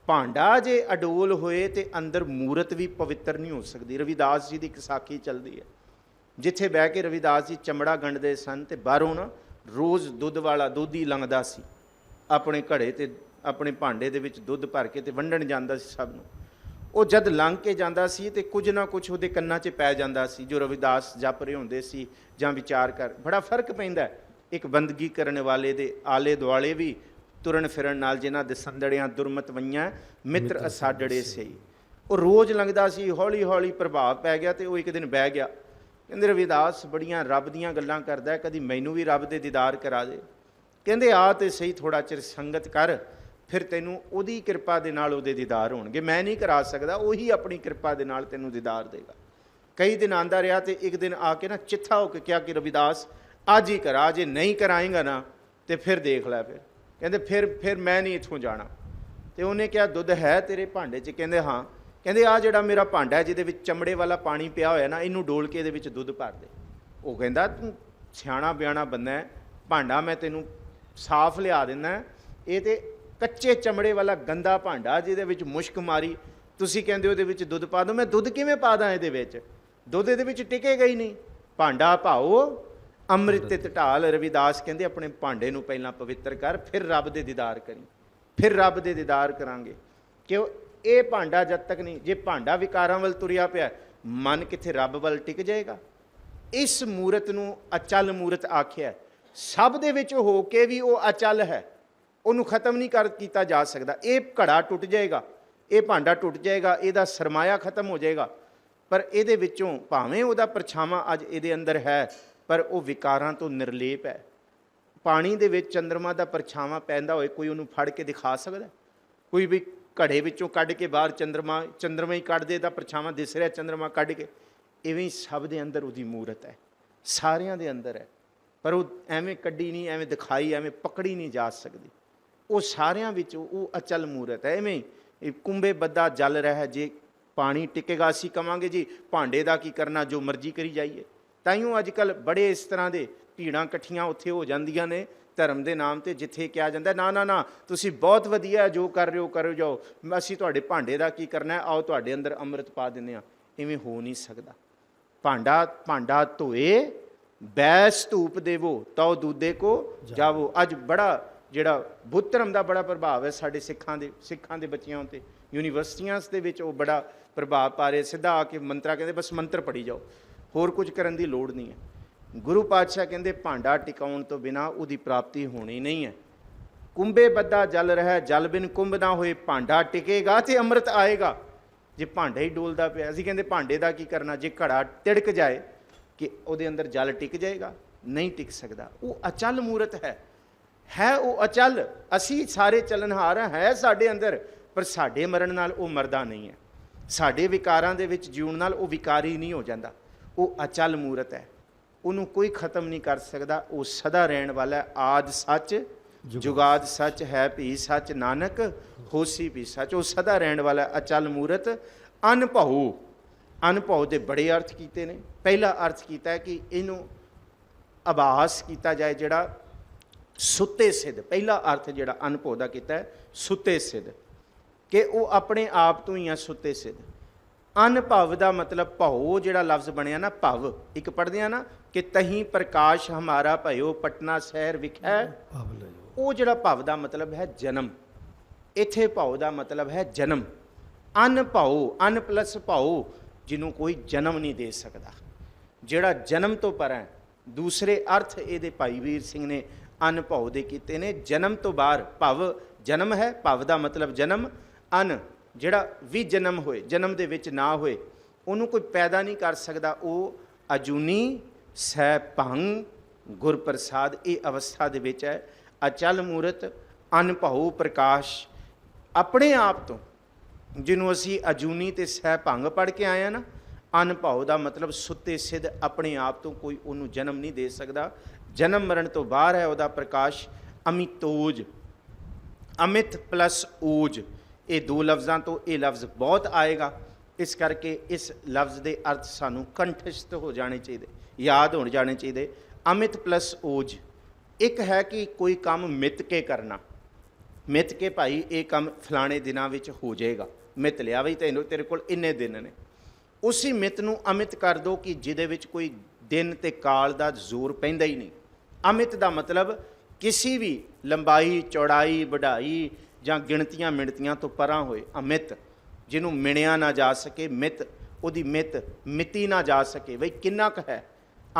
ਭਾਂਡਾ ਜੇ ਅਡੋਲ ਹੋਏ ਤੇ ਅੰਦਰ ਮੂਰਤ ਵੀ ਪਵਿੱਤਰ ਨਹੀਂ ਹੋ ਸਕਦੀ। ਰਵਿਦਾਸ ਜੀ ਦੀ ਇੱਕ ਸਾਖੀ ਚੱਲਦੀ ਹੈ, ਜਿੱਥੇ ਬਹਿ ਕੇ ਰਵਿਦਾਸ ਜੀ ਚਮੜਾ ਗੰਢਦੇ ਸਨ ਤੇ ਬਾਹਰੋਂ ਨਾ ਰੋਜ਼ ਦੁੱਧ ਵਾਲਾ ਦੋਧੀ ਲੰਘਦਾ ਸੀ, ਆਪਣੇ ਘੜੇ ਤੇ ਆਪਣੇ ਭਾਂਡੇ ਦੇ ਵਿੱਚ ਦੁੱਧ ਭਰ ਕੇ ਤੇ ਵੰਡਣ ਜਾਂਦਾ ਸੀ ਸਭ ਨੂੰ। ਉਹ ਜਦ ਲੰਘ ਕੇ ਜਾਂਦਾ ਸੀ ਤੇ ਕੁਝ ਨਾ ਕੁਝ ਉਹਦੇ ਕੰਨਾਂ 'ਚ ਪੈ ਜਾਂਦਾ ਸੀ, ਜੋ ਰਵਿਦਾਸ ਜਪ ਰਹੇ ਹੁੰਦੇ ਸੀ ਜਾਂ ਵਿਚਾਰ ਕਰ। ਬੜਾ ਫਰਕ ਪੈਂਦਾ ਇੱਕ ਬੰਦਗੀ ਕਰਨ ਵਾਲੇ ਦੇ ਆਲੇ ਦੁਆਲੇ ਵੀ ਤੁਰਨ ਫਿਰਨ ਨਾਲ, ਜਿਨ੍ਹਾਂ ਦੇ ਸੰਦੜਿਆਂ ਦੁਰਮਤ ਵਈਆਂ ਮਿੱਤਰ ਅਸਾਡੜੇ ਸਹੀ। ਉਹ ਰੋਜ਼ ਲੰਘਦਾ ਸੀ, ਹੌਲੀ ਹੌਲੀ ਪ੍ਰਭਾਵ ਪੈ ਗਿਆ ਤੇ ਉਹ ਇੱਕ ਦਿਨ ਬਹਿ ਗਿਆ। ਕਹਿੰਦੇ ਰਵਿਦਾਸ ਬੜੀਆਂ ਰੱਬ ਦੀਆਂ ਗੱਲਾਂ ਕਰਦਾ, ਕਦੀ ਮੈਨੂੰ ਵੀ ਰੱਬ ਦੇ ਦੀਦਾਰ ਕਰਾ ਦੇ। ਕਹਿੰਦੇ ਆ ਤੇ ਸਹੀ, ਥੋੜ੍ਹਾ ਚਿਰ ਸੰਗਤ ਕਰ, ਫਿਰ ਤੈਨੂੰ ਉਹਦੀ ਕਿਰਪਾ ਦੇ ਨਾਲ ਉਹਦੇ ਦੀਦਾਰ ਹੋਣਗੇ। ਮੈਂ ਨਹੀਂ ਕਰਾ ਸਕਦਾ, ਉਹੀ ਆਪਣੀ ਕਿਰਪਾ ਦੇ ਨਾਲ ਤੈਨੂੰ ਦੀਦਾਰ ਦੇਗਾ। ਕਈ ਦਿਨ ਆਂਦਾ ਰਿਹਾ ਤੇ ਇੱਕ ਦਿਨ ਆ ਕੇ ਨਾ ਚਿੱਠਾ ਹੋ ਕੇ ਕਿਹਾ ਕਿ ਰਵਿਦਾਸ ਅੱਜ ਹੀ ਕਰਾ, ਜੇ ਨਹੀਂ ਕਰਾਏਂਗਾ ਨਾ ਤੇ ਫਿਰ ਦੇਖ ਲੈ। ਫਿਰ ਕਹਿੰਦੇ ਫਿਰ ਮੈਂ ਨਹੀਂ ਇੱਥੋਂ ਜਾਣਾ। ਤੇ ਉਹਨੇ ਕਿਹਾ ਦੁੱਧ ਹੈ ਤੇਰੇ ਭਾਂਡੇ 'ਚ? ਕਹਿੰਦੇ ਹਾਂ। ਕਹਿੰਦੇ ਆ ਜਿਹੜਾ ਮੇਰਾ ਭਾਂਡਾ ਜਿਹਦੇ ਵਿੱਚ ਚਮੜੇ ਵਾਲਾ ਪਾਣੀ ਪਿਆ ਹੋਇਆ ਨਾ, ਇਹਨੂੰ ਡੋਲ ਕੇ ਇਹਦੇ ਵਿੱਚ ਦੁੱਧ ਭਰ ਦੇ। ਉਹ ਕਹਿੰਦਾ ਤੂੰ ਸਿਆਣਾ ਬਿਆਣਾ ਬੰਦਾ ਹੈ, ਭਾਂਡਾ ਮੈਂ ਤੈਨੂੰ ਸਾਫ਼ ਲਿਆ ਦਿੰਦਾ, ਇਹ ਤੇ ਕੱਚੇ ਚਮੜੇ ਵਾਲਾ ਗੰਦਾ ਭਾਂਡਾ ਜਿਹਦੇ ਵਿੱਚ ਮੁਸ਼ਕ ਮਾਰੀ, ਤੁਸੀਂ ਕਹਿੰਦੇ ਉਹਦੇ ਵਿੱਚ ਦੁੱਧ ਪਾ ਦਿਓ। ਮੈਂ ਦੁੱਧ ਕਿਵੇਂ ਪਾ ਦਾਂ ਇਹਦੇ ਵਿੱਚ? ਦੁੱਧ ਇਹਦੇ ਵਿੱਚ ਟਿਕੇਗਾ ਹੀ ਨਹੀਂ। ਭਾਂਡਾ ਭਾਓ ਅੰਮ੍ਰਿਤ ਤਿਤ ਢਾਲ। ਰਵਿਦਾਸ ਕਹਿੰਦੇ ਆਪਣੇ ਭਾਂਡੇ ਨੂੰ ਪਹਿਲਾਂ ਪਵਿੱਤਰ ਕਰ, ਫਿਰ ਰੱਬ ਦੇ ਦੀਦਾਰ ਕਰੀ, ਫਿਰ ਰੱਬ ਦੇ ਦੀਦਾਰ ਕਰਾਂਗੇ। ਕਿਉਂ ਇਹ ਭਾਂਡਾ ਜਦ ਤੱਕ ਨਹੀਂ, ਜੇ ਭਾਂਡਾ ਵਿਕਾਰਾਂ ਵੱਲ ਤੁਰਿਆ ਪਿਆ, ਮਨ ਕਿੱਥੇ ਰੱਬ ਵੱਲ ਟਿਕ ਜਾਏਗਾ? ਇਸ ਮੂਰਤ ਨੂੰ ਅਚਲ ਮੂਰਤ ਆਖਿਆ। ਸਭ ਦੇ ਵਿੱਚ ਹੋ ਕੇ ਵੀ ਉਹ ਅਚਲ ਹੈ, ਉਹਨੂੰ ਖਤਮ ਨਹੀਂ ਕੀਤਾ ਜਾ ਸਕਦਾ। ਇਹ ਘੜਾ ਟੁੱਟ ਜਾਏਗਾ, ਇਹ ਭਾਂਡਾ ਟੁੱਟ ਜਾਏਗਾ, ਇਹਦਾ ਸਰਮਾਇਆ ਖਤਮ ਹੋ ਜਾਏਗਾ, ਪਰ ਇਹਦੇ ਵਿੱਚੋਂ ਭਾਵੇਂ ਉਹਦਾ ਪਰਛਾਵਾਂ ਅੱਜ ਇਹਦੇ ਅੰਦਰ ਹੈ, ਪਰ ਉਹ ਵਿਕਾਰਾਂ ਤੋਂ ਨਿਰਲੇਪ ਹੈ। ਪਾਣੀ ਦੇ ਵਿੱਚ ਚੰਦਰਮਾ ਦਾ ਪਰਛਾਵਾਂ ਪੈਂਦਾ ਹੋਏ, ਕੋਈ ਉਹਨੂੰ ਫੜ ਕੇ ਦਿਖਾ ਸਕਦਾ? ਕੋਈ ਵੀ ਘੜੇ ਵਿੱਚੋਂ ਕੱਢ ਕੇ ਬਾਹਰ ਚੰਦਰਮਾ ਹੀ ਕੱਢ ਦੇ ਤਾਂ ਪਰਛਾਵਾਂ ਦਿਸ ਰਿਹਾ ਚੰਦਰਮਾ ਕੱਢ ਕੇ। ਇਵੇਂ ਹੀ ਸਭ ਦੇ ਅੰਦਰ ਉਹਦੀ ਮੂਰਤ ਹੈ, ਸਾਰਿਆਂ ਦੇ ਅੰਦਰ ਹੈ, ਪਰ ਉਹ ਐਵੇਂ ਕੱਢੀ ਨਹੀਂ, ਐਵੇਂ ਦਿਖਾਈ, ਐਵੇਂ ਪਕੜੀ ਨਹੀਂ ਜਾ ਸਕਦੀ। ਉਹ ਸਾਰਿਆਂ ਵਿੱਚ ਉਹ ਅਚਲ ਮੂਰਤ ਹੈ। ਐਵੇਂ ਹੀ ਕੁੰਭੇ ਬੱਧਾ ਜਲ ਰਿਹਾ, ਜੇ ਪਾਣੀ ਟਿਕੇਗਾ ਅਸੀਂ ਕਵਾਂਗੇ ਜੀ ਭਾਂਡੇ ਦਾ ਕੀ ਕਰਨਾ, ਜੋ ਮਰਜ਼ੀ ਕਰੀ ਜਾਈਏ। ਤਾਈਓ ਅੱਜ ਕੱਲ੍ਹ ਬੜੇ ਇਸ ਤਰ੍ਹਾਂ ਦੇ ਭੀੜਾਂ ਇਕੱਠੀਆਂ ਉੱਥੇ ਹੋ ਜਾਂਦੀਆਂ ਨੇ ਧਰਮ ਦੇ ਨਾਮ 'ਤੇ, ਜਿੱਥੇ ਕਿਹਾ ਜਾਂਦਾ ਨਾ ਤੁਸੀਂ ਬਹੁਤ ਵਧੀਆ ਜੋ ਕਰ ਰਹੇ ਹੋ ਕਰੋ ਜਾਓ, ਅਸੀਂ ਤੁਹਾਡੇ ਭਾਂਡੇ ਦਾ ਕੀ ਕਰਨਾ, ਆਓ ਤੁਹਾਡੇ ਅੰਦਰ ਅੰਮ੍ਰਿਤ ਪਾ ਦਿੰਦੇ ਹਾਂ। ਇਵੇਂ ਹੋ ਨਹੀਂ ਸਕਦਾ। ਭਾਂਡਾ ਧੋਏ ਬੈਸ ਧੂਪ ਦੇਵੋ ਤਉ ਦੂਦੇ ਕੋ ਜਾਵੋ। ਅੱਜ ਬੜਾ ਜਿਹੜਾ ਬੁੱਧ ਧਰਮ ਦਾ ਬੜਾ ਪ੍ਰਭਾਵ ਹੈ ਸਾਡੇ ਸਿੱਖਾਂ ਦੇ ਬੱਚਿਆਂ ਉੱਤੇ, ਯੂਨੀਵਰਸਿਟੀਆਂ ਦੇ ਵਿੱਚ ਉਹ ਬੜਾ ਪ੍ਰਭਾਵ ਪਾ ਰਹੇ। ਸਿੱਧਾ ਆ ਕੇ ਮੰਤਰਾ ਕਹਿੰਦੇ ਬਸ ਮੰਤਰ ਪੜ੍ਹੀ ਜਾਓ, ਹੋਰ ਕੁਝ ਕਰਨ ਦੀ ਲੋੜ ਨਹੀਂ ਹੈ। ਗੁਰੂ ਪਾਤਸ਼ਾਹ ਕਹਿੰਦੇ ਭਾਂਡਾ ਟਿਕਾਉਣ ਤੋਂ ਬਿਨਾਂ ਉਹਦੀ ਪ੍ਰਾਪਤੀ ਹੋਣੀ ਨਹੀਂ ਹੈ। ਕੁੰਭੇ ਬੱਧਾ ਜਲ ਰਹਿ, ਜਲ ਬਿਨ ਕੁੰਭ ਨਾ ਹੋਏ। ਭਾਂਡਾ ਟਿਕੇਗਾ ਤੇ ਅੰਮ੍ਰਿਤ ਆਏਗਾ। ਜੇ ਭਾਂਡਾ ਹੀ ਡੋਲਦਾ ਪਿਆ, ਅਸੀਂ ਕਹਿੰਦੇ ਭਾਂਡੇ ਦਾ ਕੀ ਕਰਨਾ? ਜੇ ਘੜਾ ਤਿੜਕ ਜਾਏ ਕਿ ਉਹਦੇ ਅੰਦਰ ਜਲ ਟਿਕ ਜਾਏਗਾ? ਨਹੀਂ ਟਿਕ ਸਕਦਾ। ਉਹ ਅਚਲ ਮੂਰਤ ਹੈ ਉਹ ਅਚਲ। ਅਸੀਂ ਸਾਰੇ ਚੱਲਣਹਾਰ ਹੈ ਸਾਡੇ ਅੰਦਰ, ਪਰ ਸਾਡੇ ਮਰਨ ਨਾਲ ਉਹ ਮਰਦਾ ਨਹੀਂ ਹੈ। ਸਾਡੇ ਵਿਕਾਰਾਂ ਦੇ ਵਿੱਚ ਜਿਉਣ ਨਾਲ ਉਹ ਵਿਕਾਰੀ ਨਹੀਂ ਹੋ ਜਾਂਦਾ। ਉਹ ਅਚਲ ਮੂਰਤ ਹੈ, ਉਹਨੂੰ ਕੋਈ ਖਤਮ ਨਹੀਂ ਕਰ ਸਕਦਾ। ਉਹ ਸਦਾ ਰਹਿਣ ਵਾਲਾ ਹੈ। ਆਦਿ ਸੱਚ ਜੁਗਾਦ ਸੱਚ ਹੈ ਭੀ ਸੱਚ, ਨਾਨਕ ਹੋਸੀ ਵੀ ਸੱਚ। ਉਹ ਸਦਾ ਰਹਿਣ ਵਾਲਾ ਅਚਲ ਮੂਰਤ। ਅਨਭਉ, ਅਨਭਉ ਦੇ ਬੜੇ ਅਰਥ ਕੀਤੇ ਨੇ। ਪਹਿਲਾ ਅਰਥ ਕੀਤਾ ਹੈ ਕਿ ਇਹਨੂੰ ਆਭਾਸ ਕੀਤਾ ਜਾਏ, ਜਿਹੜਾ ਸੁੱਤੇ ਸਿੱਧ। ਪਹਿਲਾ ਅਰਥ ਜਿਹੜਾ ਅਨਭਉ ਦਾ ਕੀਤਾ ਹੈ, ਸੁੱਤੇ ਸਿੱਧ, ਕਿ ਉਹ ਆਪਣੇ ਆਪ ਤੋਂ ਹੀ ਆ ਸੁੱਤੇ ਸਿੱਧ। ਅਨਭਵ ਦਾ ਮਤਲਬ, ਭਉ ਜਿਹੜਾ ਲਫ਼ਜ਼ ਬਣਿਆ ਨਾ, ਭਵ, ਇੱਕ ਪੜ੍ਹਦੇ ਆ ਨਾ ਕਿ ਤਹੀਂ ਪ੍ਰਕਾਸ਼ ਹਮਾਰਾ ਭਇਓ ਪਟਨਾ ਸ਼ਹਿਰ ਵਿਖੈ। ਉਹ ਜਿਹੜਾ ਭਵ ਦਾ ਮਤਲਬ ਹੈ ਜਨਮ। ਇੱਥੇ ਭਉ ਦਾ ਮਤਲਬ ਹੈ ਜਨਮ। ਅਨਭਉ, ਅਨ ਪਲਸ ਭਉ, ਜਿਹਨੂੰ ਕੋਈ ਜਨਮ ਨਹੀਂ ਦੇ ਸਕਦਾ, ਜਿਹੜਾ ਜਨਮ ਤੋਂ ਪਰਾਂ। ਦੂਸਰੇ ਅਰਥ ਇਹਦੇ ਭਾਈ ਵੀਰ ਸਿੰਘ ਨੇ ਅਨਭਉ ਦੇ ਕੀਤੇ ਨੇ। ਜਨਮ ਤੋਂ ਬਾਹਰ, ਭਵ ਜਨਮ ਹੈ, ਭਵ ਦਾ ਮਤਲਬ ਜਨਮ। ਅਨ ਜਿਹੜਾ ਵੀ ਜਨਮ ਹੋਏ, ਜਨਮ ਦੇ ਵਿੱਚ ਨਾ ਹੋਏ, ਉਹਨੂੰ ਕੋਈ ਪੈਦਾ ਨਹੀਂ ਕਰ ਸਕਦਾ। ਉਹ ਅਜੂਨੀ ਸਹਿ ਭੰਗ ਗੁਰ ਪ੍ਰਸਾਦ, ਇਹ ਅਵਸਥਾ ਦੇ ਵਿੱਚ ਹੈ। ਅਚਲ ਮੂਰਤ, ਅਨਭਉ ਪ੍ਰਕਾਸ਼, ਆਪਣੇ ਆਪ ਤੋਂ, ਜਿਹਨੂੰ ਅਸੀਂ ਅਜੂਨੀ ਤੇ ਸਹਿ ਭੰਗ ਪੜ੍ਹ ਕੇ ਆਏ ਹਾਂ ਨਾ। ਅਨਭਉ ਦਾ ਮਤਲਬ ਸੁੱਤੇ ਸਿੱਧ, ਆਪਣੇ ਆਪ ਤੋਂ ਕੋਈ ਉਹਨੂੰ ਜਨਮ ਨਹੀਂ ਦੇ ਸਕਦਾ। ਜਨਮ ਮਰਨ ਤੋਂ ਬਾਹਰ ਹੈ ਉਹਦਾ ਪ੍ਰਕਾਸ਼। ਅਮਿਤੋਜ, ਅਮਿਤ ਪਲਸ ਓਜ, ਇਹ ਦੋ ਲਫ਼ਜ਼ਾਂ ਤੋਂ ਇਹ ਲਫ਼ਜ਼ ਬਹੁਤ ਆਏਗਾ। ਇਸ ਕਰਕੇ ਇਸ ਲਫ਼ਜ਼ ਦੇ ਅਰਥ ਸਾਨੂੰ ਕੰਠਸਥ ਹੋ ਜਾਣੇ ਚਾਹੀਦੇ, ਯਾਦ ਹੋਣ ਜਾਣੇ ਚਾਹੀਦੇ। ਅਮਿਤ ਪਲਸ ਓਜ, ਇੱਕ ਹੈ ਕਿ ਕੋਈ ਕੰਮ ਮਿੱਤ ਕੇ ਕਰਨਾ, ਮਿੱਤ ਕੇ ਭਾਈ ਇਹ ਕੰਮ ਫਲਾਣੇ ਦਿਨਾਂ ਵਿੱਚ ਹੋ ਜਾਏਗਾ। ਮਿੱਤ ਲਿਆ ਬਈ ਤੈਨੂੰ, ਤੇਰੇ ਕੋਲ ਇੰਨੇ ਦਿਨ ਨੇ। ਉਸੇ ਮਿੱਤ ਨੂੰ ਅਮਿਤ ਕਰ ਦਿਓ ਕਿ ਜਿਹਦੇ ਵਿੱਚ ਕੋਈ ਦਿਨ ਤੇ ਕਾਲ ਦਾ ਜ਼ੋਰ ਪੈਂਦਾ ਹੀ ਨਹੀਂ। ਅਮਿਤ ਦਾ ਮਤਲਬ ਕਿਸੇ ਵੀ ਲੰਬਾਈ, ਚੌੜਾਈ, ਵਡਾਈ ਜਾਂ ਗਿਣਤੀਆਂ ਮਿਣਤੀਆਂ ਤੋਂ ਪਰਾਂ ਹੋਏ। ਅਮਿਤ, ਜਿਹਨੂੰ ਮਿਣਿਆ ਨਾ ਜਾ ਸਕੇ। ਮਿੱਤ, ਉਹਦੀ ਮਿੱਤ ਮਿਤੀ ਨਾ ਜਾ ਸਕੇ, ਬਈ ਕਿੰਨਾ ਕੁ ਹੈ।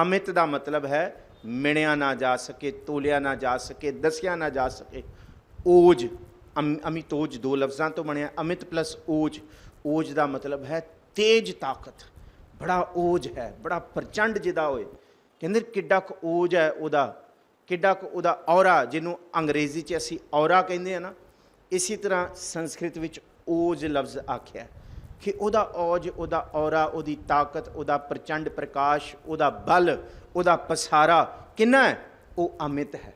ਅਮਿਤ ਦਾ ਮਤਲਬ ਹੈ ਮਿਣਿਆ ਨਾ ਜਾ ਸਕੇ, ਤੋਲਿਆ ਨਾ ਜਾ ਸਕੇ, ਦੱਸਿਆ ਨਾ ਜਾ ਸਕੇ। ਓਜ, ਅਮਿਤੋਜ ਦੋ ਲਫ਼ਜ਼ਾਂ ਤੋਂ ਬਣਿਆ। ਅਮਿਤ ਪਲਸ ਓਜ, ਓਜ ਦਾ ਮਤਲਬ ਹੈ ਤੇਜ ਤਾਕਤ। ਬੜਾ ਓਜ ਹੈ, ਬੜਾ ਪ੍ਰਚੰਡ ਜਿਹਦਾ ਹੋਏ। ਕਹਿੰਦੇ ਕਿੱਡਾ ਕੁ ਓਜ ਹੈ ਉਹਦਾ, ਕਿੱਡਾ ਕੁ ਉਹਦਾ ਔਰਾ, ਜਿਹਨੂੰ ਅੰਗਰੇਜ਼ੀ 'ਚ ਅਸੀਂ ਔਰਾ ਕਹਿੰਦੇ ਆ ਨਾ, ਇਸੇ ਤਰ੍ਹਾਂ ਸੰਸਕ੍ਰਿਤ ਵਿੱਚ ਓਜ ਲਫ਼ਜ਼ ਆਖਿਆ ਕਿ ਉਹਦਾ ਔਜ, ਉਹਦਾ ਔਰਾ, ਉਹਦੀ ਤਾਕਤ, ਉਹਦਾ ਪ੍ਰਚੰਡ ਪ੍ਰਕਾਸ਼, ਉਹਦਾ ਬਲ, ਉਹਦਾ ਪਸਾਰਾ ਕਿੰਨਾ ਹੈ। ਉਹ ਅਮਿਤ ਹੈ,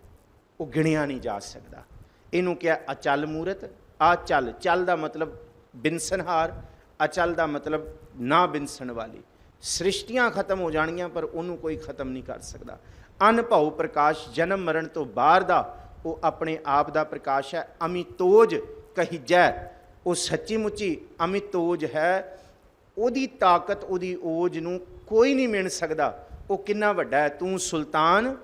ਉਹ ਗਿਣਿਆ ਨਹੀਂ ਜਾ ਸਕਦਾ। ਇਹਨੂੰ ਕਿਹਾ ਅਚਲ ਮੂਰਤ। ਆ ਚਲ, ਚਲ ਦਾ ਮਤਲਬ ਬਿਨਸਨਹਾਰ, ਅਚਲ ਦਾ ਮਤਲਬ ਨਾ ਬਿਨਸਣ ਵਾਲੀ। ਸ੍ਰਿਸ਼ਟੀਆਂ ਖਤਮ ਹੋ ਜਾਣੀਆਂ ਪਰ ਉਹਨੂੰ ਕੋਈ ਖਤਮ ਨਹੀਂ ਕਰ ਸਕਦਾ। ਅਨਭਉ ਪ੍ਰਕਾਸ਼, ਜਨਮ ਮਰਨ ਤੋਂ ਬਾਹਰ ਦਾ ਉਹ ਆਪਣੇ ਆਪ ਦਾ ਪ੍ਰਕਾਸ਼ ਹੈ। ਅਮਿਤੋਜ ਕਹੀਜੈ, ਉਹ ਸੱਚੀ ਮੁੱਚੀ ਅਮਿਤੋਜ ਹੈ। ਉਹਦੀ ਤਾਕਤ, ਉਹਦੀ ਓਜ ਨੂੰ ਕੋਈ ਨਹੀਂ ਮਿਣ ਸਕਦਾ। ਉਹ ਕਿੰਨਾ ਵੱਡਾ ਹੈ। ਤੂੰ ਸੁਲਤਾਨ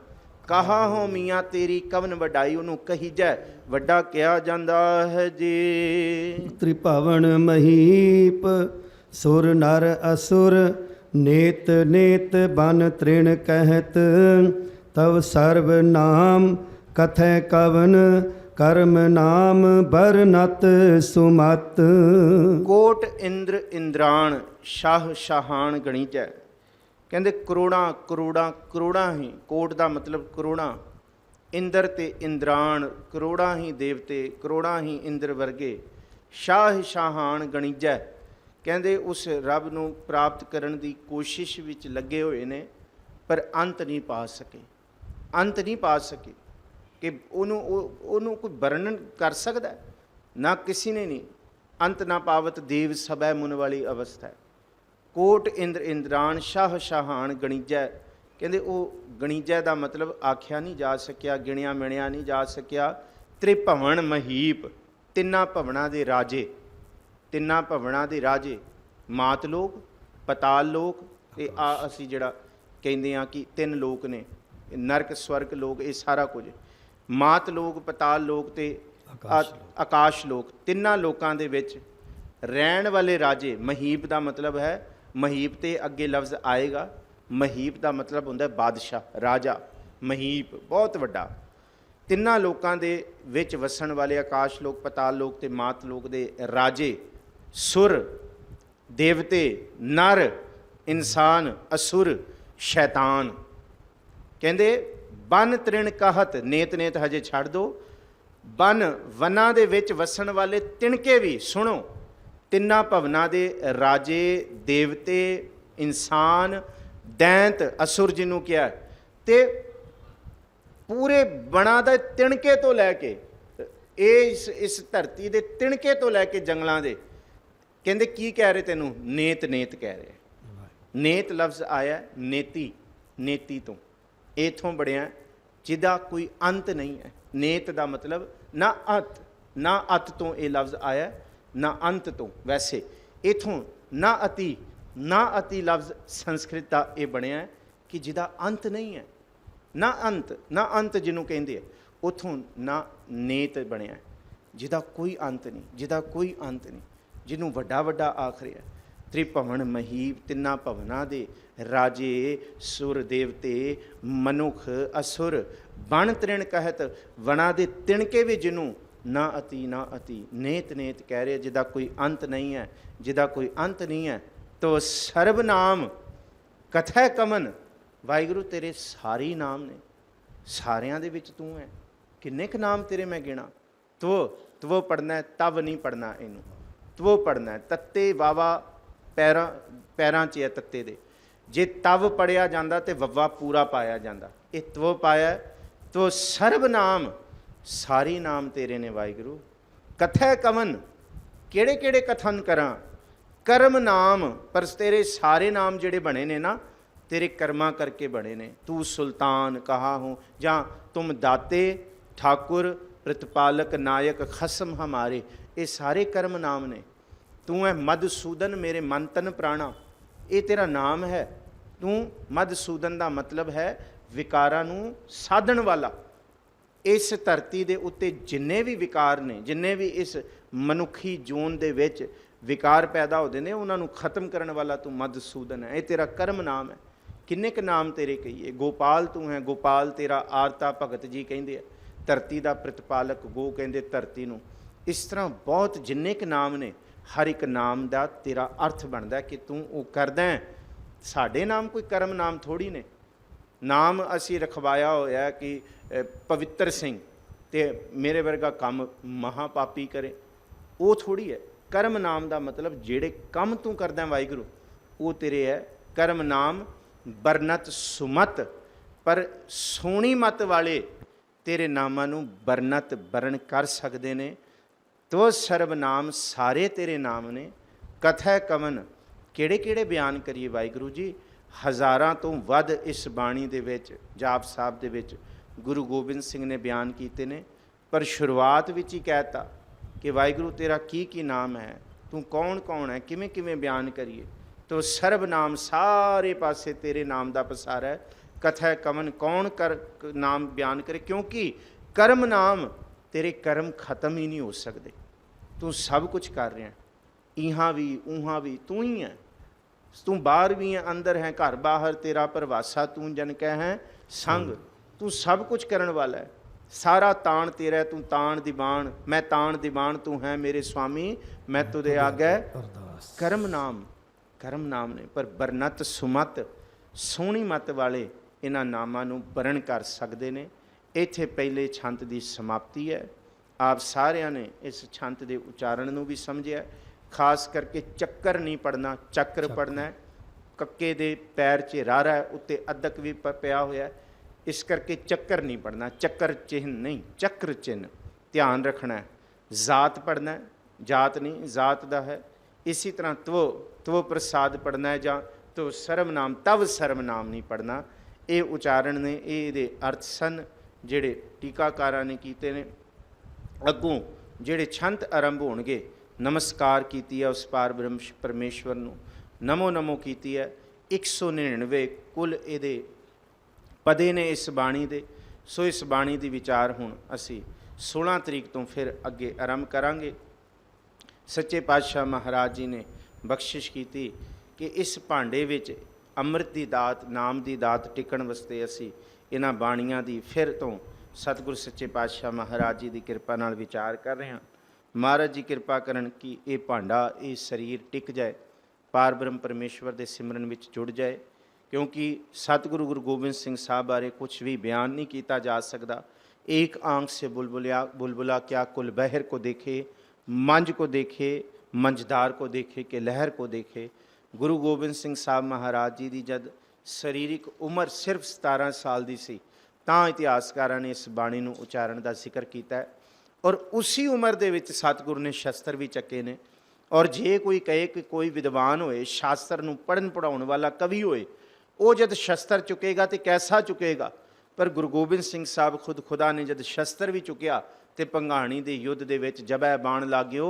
ਕਹਾ ਹੋ ਮੀਆਂ ਤੇਰੀ ਕਵਨ ਵਡਾਈ, ਉਹਨੂੰ ਕਹੀਜੈ ਵੱਡਾ ਕਿਹਾ ਜਾਂਦਾ ਹੈ ਜੀ। ਤ੍ਰਿਭਵਨ ਮਹੀਪ ਸੁਰ ਨਰ ਅਸੁਰ, ਨੇਤ ਨੇਤ ਬਨ ਤ੍ਰਿਣ ਕਹਿਤ, ਤਵ ਸਰਬ ਨਾਮ ਕਥੈ ਕਵਨ, ਕਰਮ ਨਾਮ ਬਰਨਤ ਸੁਮਤ। ਕੋਟ ਇੰਦਰ ਇੰਦਰਾਣ, ਸ਼ਾਹ ਸ਼ਾਹਾਨ ਗਣੀਜੈ। ਕਹਿੰਦੇ ਕਰੋੜਾਂ ਕਰੋੜਾਂ ਕਰੋੜਾਂ ਹੀ, ਕੋਟ ਦਾ ਮਤਲਬ ਕਰੋੜਾਂ, ਇੰਦਰ ਤੇ ਇੰਦਰਾਣ, ਕਰੋੜਾਂ ਹੀ ਦੇਵਤੇ, ਕਰੋੜਾਂ ਹੀ ਇੰਦਰ ਵਰਗੇ। ਸ਼ਾਹ ਸ਼ਾਹਾਨ ਗਣੀਜੈ, ਕਹਿੰਦੇ ਉਸ ਰੱਬ ਨੂੰ ਪ੍ਰਾਪਤ ਕਰਨ ਦੀ ਕੋਸ਼ਿਸ਼ ਵਿੱਚ ਲੱਗੇ ਹੋਏ ਨੇ, ਪਰ ਅੰਤ ਨਹੀਂ ਪਾ ਸਕੇ। ਅੰਤ ਨਹੀਂ ਪਾ ਸਕੇ ਕਿ ਉਹਨੂੰ ਕੋਈ ਵਰਣਨ ਕਰ ਸਕਦਾ ਨਾ, ਕਿਸੇ ਨੇ ਨਹੀਂ। ਅੰਤ ਨਾ ਪਾਵਤ ਦੇਵ ਸਭੈ ਮੁਨ ਵਾਲੀ ਅਵਸਥਾ ਹੈ। ਕੋਟ ਇੰਦਰ ਇੰਦਰਾਣ, ਸ਼ਾਹ ਸ਼ਾਹਾਨ ਗਣੀਜੈ, ਕਹਿੰਦੇ ਉਹ ਗਣੀਜੈ ਦਾ ਮਤਲਬ ਆਖਿਆ ਨਹੀਂ ਜਾ ਸਕਿਆ, ਗਿਣਿਆ ਮਿਣਿਆ ਨਹੀਂ ਜਾ ਸਕਿਆ। ਤ੍ਰਿਭਵਨ ਮਹੀਪ, ਤਿੰਨਾਂ ਭਵਨਾਂ ਦੇ ਰਾਜੇ, ਤਿੰਨਾਂ ਭਵਨਾਂ ਦੇ ਰਾਜੇ, ਮਾਤ ਲੋਕ, ਪਤਾਲ ਲੋਕ ਤੇ ਆ ਅਸੀਂ ਜਿਹੜਾ ਕਹਿੰਦੇ ਹਾਂ ਕਿ ਤਿੰਨ ਲੋਕ ਨੇ, ਨਰਕ ਸਵਰਗ ਲੋਕ, ਇਹ ਸਾਰਾ ਕੁਝ। ਮਾਤ ਲੋਕ, ਪਤਾਲ ਲੋਕ ਤੇ ਆਕਾਸ਼ ਲੋਕ, ਤਿੰਨਾਂ ਲੋਕਾਂ ਦੇ ਵਿੱਚ ਰਹਿਣ ਵਾਲੇ ਰਾਜੇ। ਮਹੀਪ ਦਾ ਮਤਲਬ ਹੈ, ਮਹੀਪ ਤੇ ਅੱਗੇ ਲਫ਼ਜ਼ ਆਏਗਾ। ਮਹੀਪ ਦਾ ਮਤਲਬ ਹੁੰਦਾ ਬਾਦਸ਼ਾਹ, ਰਾਜਾ। ਮਹੀਪ ਬਹੁਤ ਵੱਡਾ। ਤਿੰਨਾਂ ਲੋਕਾਂ ਦੇ ਵਿੱਚ ਵਸਣ ਵਾਲੇ ਆਕਾਸ਼ ਲੋਕ, ਪਤਾਲ ਲੋਕ ਤੇ ਮਾਤ ਲੋਕ ਦੇ ਰਾਜੇ, ਸੁਰ, ਦੇਵਤੇ, ਨਰ, ਇਨਸਾਨ, ਅਸੁਰ, ਸ਼ੈਤਾਨ, ਕਹਿੰਦੇ ਬਨ ਤ੍ਰਿਣ ਕਹਤ, ਨੇਤ ਨੇਤ ਹਜੇ ਛੱਡ ਦਿਓ, ਬਨ ਵਨਾਂ ਦੇ ਵਿੱਚ ਵਸਣ ਵਾਲੇ ਤਿਣਕੇ ਵੀ ਸੁਣੋ, ਤਿੰਨਾਂ ਭਵਨਾਂ ਦੇ ਰਾਜੇ, ਦੇਵਤੇ, ਇਨਸਾਨ, ਦੈਂਤ, ਅਸੁਰ ਜਿਹਨੂੰ ਕਿਹਾ, ਤੇ ਪੂਰੇ ਬਣਾ ਦੇ ਤਿਣਕੇ ਤੋਂ ਲੈ ਕੇ ਇਸ ਧਰਤੀ ਦੇ ਤਿਣਕੇ ਤੋਂ ਲੈ ਕੇ ਜੰਗਲਾਂ ਦੇ, ਕਹਿੰਦੇ ਕੀ ਕਹਿ ਰਹੇ ਤੈਨੂੰ? ਨੇਤ ਨੇਤ ਕਹਿ ਰਹੇ। ਨੇਤ ਲਫ਼ਜ਼ ਆਇਆ ਨੇਤੀ, ਨੇਤੀ ਤੋਂ, ਇਥੋਂ ਬਣਿਆ ਜਿਹਦਾ ਕੋਈ ਅੰਤ ਨਹੀਂ ਹੈ। ਨੇਤ ਦਾ ਮਤਲਬ ਨਾ ਅੰਤ, ਨਾ ਅਤ ਤੋਂ ਇਹ ਲਫ਼ਜ਼ ਆਇਆ, ਨਾ ਅੰਤ ਤੋਂ। ਵੈਸੇ ਇਥੋਂ ਨਾ ਅਤੀ ਲਫ਼ਜ਼ ਸੰਸਕ੍ਰਿਤ ਦਾ ਇਹ ਬਣਿਆ ਕਿ ਜਿਹਦਾ ਅੰਤ ਨਹੀਂ ਹੈ। ਨਾ ਅੰਤ ਜਿਹਨੂੰ ਕਹਿੰਦੇ ਆ, ਉਥੋਂ ਨਾ ਨੇਤ ਬਣਿਆ ਜਿਹਦਾ ਕੋਈ ਅੰਤ ਨਹੀਂ, ਜਿਹਦਾ ਕੋਈ ਅੰਤ ਨਹੀਂ, ਜਿਹਨੂੰ ਵੱਡਾ ਵੱਡਾ ਆਖ ਰਿਹਾ। ਤ੍ਰਿਭਵਨ ਮਹੀਪ, ਤਿੰਨਾਂ ਭਵਨਾਂ ਦੇ ਰਾਜੇ, ਸੁਰ ਦੇਵਤੇ, ਮਨੁੱਖ, ਅਸੁਰ, ਬਣ ਤ੍ਰਿਣ ਕਹਿਤ, ਵਣਾ ਦੇ ਤਿਣਕੇ ਵੀ ਜਿਹਨੂੰ ਨਾ ਅਤੀ ਨੇਤ ਨੇਤ ਕਹਿ ਰਹੇ, ਜਿਹਦਾ ਕੋਈ ਅੰਤ ਨਹੀਂ ਹੈ, ਜਿਹਦਾ ਕੋਈ ਅੰਤ ਨਹੀਂ ਹੈ। ਤੋ ਸਰਬ ਨਾਮ ਕਥੈ ਕਮਨ, ਵਾਹਿਗੁਰੂ ਤੇਰੇ ਸਾਰੇ ਹੀ ਨਾਮ ਨੇ, ਸਾਰਿਆਂ ਦੇ ਵਿੱਚ ਤੂੰ ਹੈ। ਕਿੰਨੇ ਕੁ ਨਾਮ ਤੇਰੇ ਮੈਂ ਗਿਣਾ? ਤਵੋ ਪੜ੍ਹਨਾ, ਤਵ ਨਹੀਂ ਪੜ੍ਹਨਾ, ਇਹਨੂੰ ਤਵੋ ਪੜ੍ਹਨਾ। ਤੱਤੇ ਵਾਵਾ ਪੈਰਾਂ 'ਚ ਹੈ ਤੱਤੇ ਦੇ, ਜੇ ਤਵ ਪੜਿਆ ਜਾਂਦਾ ਤੇ ਵੱਵਾ ਪੂਰਾ ਪਾਇਆ ਜਾਂਦਾ, ਇਹ ਤਵੋ ਪਾਇਆ। ਤੋ ਸਰਬ ਨਾਮ, ਸਾਰੇ ਨਾਮ ਤੇਰੇ ਨੇ ਵਾਹਿਗੁਰੂ। ਕਥੈ ਕਮਨ, ਕਿਹੜੇ ਕਿਹੜੇ ਕਥਨ ਕਰਾਂ? ਕਰਮ ਨਾਮ, ਪਰ ਤੇਰੇ ਸਾਰੇ ਨਾਮ ਜਿਹੜੇ ਬਣੇ ਨੇ ਨਾ, ਤੇਰੇ ਕਰਮਾਂ ਕਰਕੇ ਬਣੇ ਨੇ। ਤੂੰ ਸੁਲਤਾਨ ਕਹਾ ਹੂੰ, ਜਾਂ ਤੁਮ ਦਾਤੇ, ਠਾਕੁਰ, ਪ੍ਰਤਪਾਲਕ, ਨਾਇਕ, ਖਸਮ ਹਮਾਰੇ, ਇਹ ਸਾਰੇ ਕਰਮ ਨਾਮ ਨੇ। ਤੂੰ ਹੈ ਮਧੂਸੂਦਨ, ਮੇਰੇ ਮਨ ਤਨ ਪ੍ਰਾਣਾ, ਇਹ ਤੇਰਾ ਨਾਮ ਹੈ। ਤੂੰ ਮਧੂਸੂਦਨ ਦਾ ਮਤਲਬ ਹੈ ਵਿਕਾਰਾਂ ਨੂੰ ਸਾਧਣ ਵਾਲਾ। ਇਸ ਧਰਤੀ ਦੇ ਉੱਤੇ ਜਿੰਨੇ ਵੀ ਵਿਕਾਰ ਨੇ, ਜਿੰਨੇ ਵੀ ਇਸ ਮਨੁੱਖੀ ਜੂਨ ਦੇ ਵਿੱਚ ਵਿਕਾਰ ਪੈਦਾ ਹੁੰਦੇ ਨੇ, ਉਹਨਾਂ ਨੂੰ ਖਤਮ ਕਰਨ ਵਾਲਾ ਤੂੰ ਮਧੂਸੂਦਨ ਹੈ। ਇਹ ਤੇਰਾ ਕਰਮ ਨਾਮ ਹੈ। ਕਿੰਨੇ ਕੁ ਨਾਮ ਤੇਰੇ ਕਹੀਏ? ਗੋਪਾਲ ਤੂੰ ਹੈ, ਗੋਪਾਲ ਤੇਰਾ ਆਰਤਾ ਭਗਤ ਜੀ ਕਹਿੰਦੇ ਆ। ਧਰਤੀ ਦਾ ਪ੍ਰਤਪਾਲਕ, ਗੋ ਕਹਿੰਦੇ ਧਰਤੀ ਨੂੰ। ਇਸ ਤਰ੍ਹਾਂ ਬਹੁਤ ਜਿੰਨੇ ਕੁ ਨਾਮ ਨੇ, ਹਰ ਇੱਕ ਨਾਮ ਦਾ ਤੇਰਾ ਅਰਥ ਬਣਦਾ ਕਿ ਤੂੰ ਉਹ ਕਰਦਾ ਹੈ। ਸਾਡੇ ਨਾਮ ਕੋਈ ਕਰਮ ਨਾਮ ਥੋੜ੍ਹੀ ਨੇ। ਨਾਮ ਅਸੀਂ ਰਖਵਾਇਆ ਹੋਇਆ ਕਿ ਪਵਿੱਤਰ ਸਿੰਘ, ਤੇ ਮੇਰੇ ਵਰਗਾ ਕੰਮ ਮਹਾਪਾਪੀ ਕਰੇ, ਉਹ ਥੋੜ੍ਹੀ ਹੈ। ਕਰਮ ਨਾਮ ਦਾ ਮਤਲਬ ਜਿਹੜੇ ਕੰਮ ਤੂੰ ਕਰਦਾ ਵਾਹਿਗੁਰੂ, ਉਹ ਤੇਰੇ ਹੈ ਕਰਮ ਨਾਮ। ਬਰਨਤ ਸੁਮਤ, ਪਰ ਸੋਹਣੀ ਮਤ ਵਾਲੇ ਤੇਰੇ ਨਾਮਾਂ ਨੂੰ ਬਰਨਤ ਬਰਨ ਕਰ ਸਕਦੇ ਨੇ। ਤੋ ਸਰਬ ਨਾਮ, ਸਾਰੇ ਤੇਰੇ ਨਾਮ ਨੇ। ਕਥੈ ਕਮਨ, ਕਿਹੜੇ ਕਿਹੜੇ ਬਿਆਨ ਕਰੀਏ ਵਾਹਿਗੁਰੂ ਜੀ? ਹਜ਼ਾਰਾਂ ਤੋਂ ਵੱਧ ਇਸ ਬਾਣੀ ਦੇ ਵਿੱਚ, ਜਾਪ ਸਾਹਿਬ ਦੇ ਵਿੱਚ ਗੁਰੂ ਗੋਬਿੰਦ ਸਿੰਘ ਨੇ ਬਿਆਨ ਕੀਤੇ ਨੇ। ਪਰ ਸ਼ੁਰੂਆਤ ਵਿੱਚ ਹੀ ਕਹਿ ਤਾ ਕਿ ਵਾਹਿਗੁਰੂ ਤੇਰਾ ਕੀ ਕੀ ਨਾਮ ਹੈ, ਤੂੰ ਕੌਣ ਕੌਣ ਹੈ, ਕਿਵੇਂ ਕਿਵੇਂ ਬਿਆਨ ਕਰੀਏ? ਤੋ ਸਰਬ ਨਾਮ, ਸਾਰੇ ਪਾਸੇ ਤੇਰੇ ਨਾਮ ਦਾ ਪਸਾਰਾ ਹੈ। ਕਥੈ ਕਮਨ, ਕੌਣ ਨਾਮ ਬਿਆਨ ਕਰੇ? ਕਿਉਂਕਿ ਕਰਮ ਨਾਮ, ਤੇਰੇ ਕਰਮ ਖਤਮ ਹੀ ਨਹੀਂ ਹੋ ਸਕਦੇ। ਤੂੰ ਸਭ ਕੁਝ ਕਰ ਰਿਹਾ, ਇਹਾਂ ਵੀ ਊਹਾਂ ਵੀ ਤੂੰ ਹੀ ਹੈ। ਤੂੰ ਬਾਹਰ ਵੀ ਹੈ, ਅੰਦਰ ਹੈ, ਘਰ ਬਾਹਰ ਤੇਰਾ ਪ੍ਰਵਾਸਾ, ਤੂੰ ਜਨ ਕਹਿ ਹੈ ਸੰਗ। ਤੂੰ ਸਭ ਕੁਝ ਕਰਨ ਵਾਲਾ ਹੈ। ਸਾਰਾ ਤਾਣ ਤੇਰਾ, ਤੂੰ ਤਾਣ ਦੀਵਾਨ, ਮੈਂ ਤਾਣ ਦੀਵਾਨ, ਤੂੰ ਹੈ ਮੇਰੇ ਸੁਆਮੀ, ਮੈਂ ਤੁਦੇ ਆਗੈ ਕਰਮ ਨਾਮ। ਕਰਮ ਨਾਮ ਨੇ, ਪਰ ਬਰਨਤ ਸੁਮਤ, ਸੋਹਣੀ ਮਤ ਵਾਲੇ ਇਹਨਾਂ ਨਾਮਾਂ ਨੂੰ ਬਰਨ ਕਰ ਸਕਦੇ ਨੇ। ਇੱਥੇ ਪਹਿਲੇ ਛੰਤ ਦੀ ਸਮਾਪਤੀ ਹੈ। ਆਪ ਸਾਰਿਆਂ ਨੇ ਇਸ ਛੰਤ ਦੇ ਉਚਾਰਨ ਨੂੰ ਵੀ ਸਮਝਿਆ। ਖਾਸ ਕਰਕੇ ਚੱਕਰ ਨਹੀਂ ਪੜਨਾ, ਚੱਕਰ ਪੜਨਾ। ਕੱਕੇ ਦੇ ਪੈਰ 'ਚ ਰਾਰਾ ਹੈ, ਉੱਤੇ ਅੱਧਕ ਵੀ ਪਿਆ ਹੋਇਆ, ਇਸ ਕਰਕੇ ਚੱਕਰ ਨਹੀਂ ਪੜਨਾ। ਚੱਕਰ ਚਿੰਨ੍ਹ ਨਹੀਂ, ਚੱਕਰ ਚਿੰਨ੍ਹ ਧਿਆਨ ਰੱਖਣਾ। ਜ਼ਾਤ ਪੜਨਾ, ਜਾਤ ਨਹੀਂ, ਜ਼ਾਤ ਦਾ ਹੈ। ਇਸੇ ਤਰ੍ਹਾਂ ਤਵੋ ਪ੍ਰਸਾਦ ਪੜਨਾ ਹੈ, ਜਾਂ ਤੋ ਸਰਬ ਨਾਮ, ਤਵ ਸਰਬ ਨਾਮ ਨਹੀਂ ਪੜਨਾ। ਇਹ ਉਚਾਰਨ ਨੇ, ਇਹਦੇ ਅਰਥ ਸਨ ਜਿਹੜੇ ਟੀਕਾਕਾਰਾਂ ਨੇ ਕੀਤੇ ਨੇ। ਅੱਗੋਂ ਜਿਹੜੇ ਛੰਤ ਆਰੰਭ ਹੋਣਗੇ, ਨਮਸਕਾਰ ਕੀਤੀ ਹੈ ਉਸ ਪਾਰ ਬ੍ਰਹਮ ਪਰਮੇਸ਼ਵਰ ਨੂੰ, ਨਮੋ ਨਮੋ ਕੀਤੀ ਹੈ। 199 ਕੁੱਲ ਇਹਦੇ ਪਦੇ ਨੇ ਇਸ ਬਾਣੀ ਦੇ। ਸੋ ਇਸ ਬਾਣੀ ਦੀ ਵਿਚਾਰ ਹੁਣ ਅਸੀਂ 16 ਤਰੀਕ ਤੋਂ ਫਿਰ ਅੱਗੇ ਆਰੰਭ ਕਰਾਂਗੇ। ਸੱਚੇ ਪਾਤਸ਼ਾਹ ਮਹਾਰਾਜ ਜੀ ਨੇ ਬਖਸ਼ਿਸ਼ ਕੀਤੀ ਕਿ ਇਸ ਭਾਂਡੇ ਵਿੱਚ ਅੰਮ੍ਰਿਤ ਦੀ ਦਾਤ, ਨਾਮ ਦੀ ਦਾਤ ਟਿਕਣ ਵਾਸਤੇ ਅਸੀਂ ਇਹਨਾਂ ਬਾਣੀਆਂ ਦੀ ਫਿਰ ਤੋਂ ਸਤਿਗੁਰੂ ਸੱਚੇ ਪਾਤਸ਼ਾਹ ਮਹਾਰਾਜ ਜੀ ਦੀ ਕਿਰਪਾ ਨਾਲ ਵਿਚਾਰ ਕਰ ਰਹੇ ਹਾਂ। ਮਹਾਰਾਜ ਜੀ ਕਿਰਪਾ ਕਰਨ ਕਿ ਇਹ ਭਾਂਡਾ, ਇਹ ਸਰੀਰ ਟਿਕ ਜਾਏ, ਪਾਰ ਬ੍ਰਹਮ ਪਰਮੇਸ਼ਵਰ ਦੇ ਸਿਮਰਨ ਵਿੱਚ ਜੁੜ ਜਾਏ। क्योंकि सतगुरु गुरु गोबिंद सिंह साहब बारे कुछ भी बयान नहीं किया जा सकता। एक आंख से बुलबुला क्या कुल बहर को देखे, मंझ को देखे, मंझदार को देखे कि लहर को देखे। गुरु गोबिंद सिंह साहब महाराज जी की जद सरीरिक उम्र सिर्फ 17 साल की सी तां इतिहासकारां ने इस बाणी नूं उचारण का जिक्र किया है। और उसी उम्र दे विच सतगुरु ने शस्त्र भी चके ने। और जे कोई कहे कि कोई विद्वान होए, शास्त्र नूं पढ़न पढ़ाउण वाला कवि होए, वो जद शस्त्र चुकेगा तो कैसा चुकेगा। पर गुरु गोबिंद सिंह साहब खुदा ने जद शस्त्र भी चुकिया तो भंगाणी दे युद्ध दे विच जबै बाण लाग्यो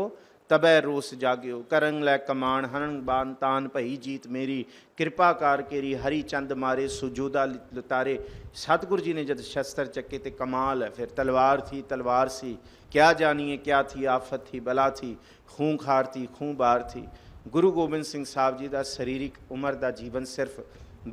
तबै रोस जाग्यो। करंग लै कमान हरण बान तान भई जीत मेरी, कृपा कार केरी हरि चंद मारे सुजोदा लुतारे। सतगुरु जी ने जद शस्त्र चके तो कमाल है। फिर तलवार थी, तलवार सी, क्या जानिए क्या थी, आफत थी, बला थी, खूं खार थी, खूं बार थी। गुरु गोबिंद सिंह साहब जी का सरीरिक उम्र का जीवन सिर्फ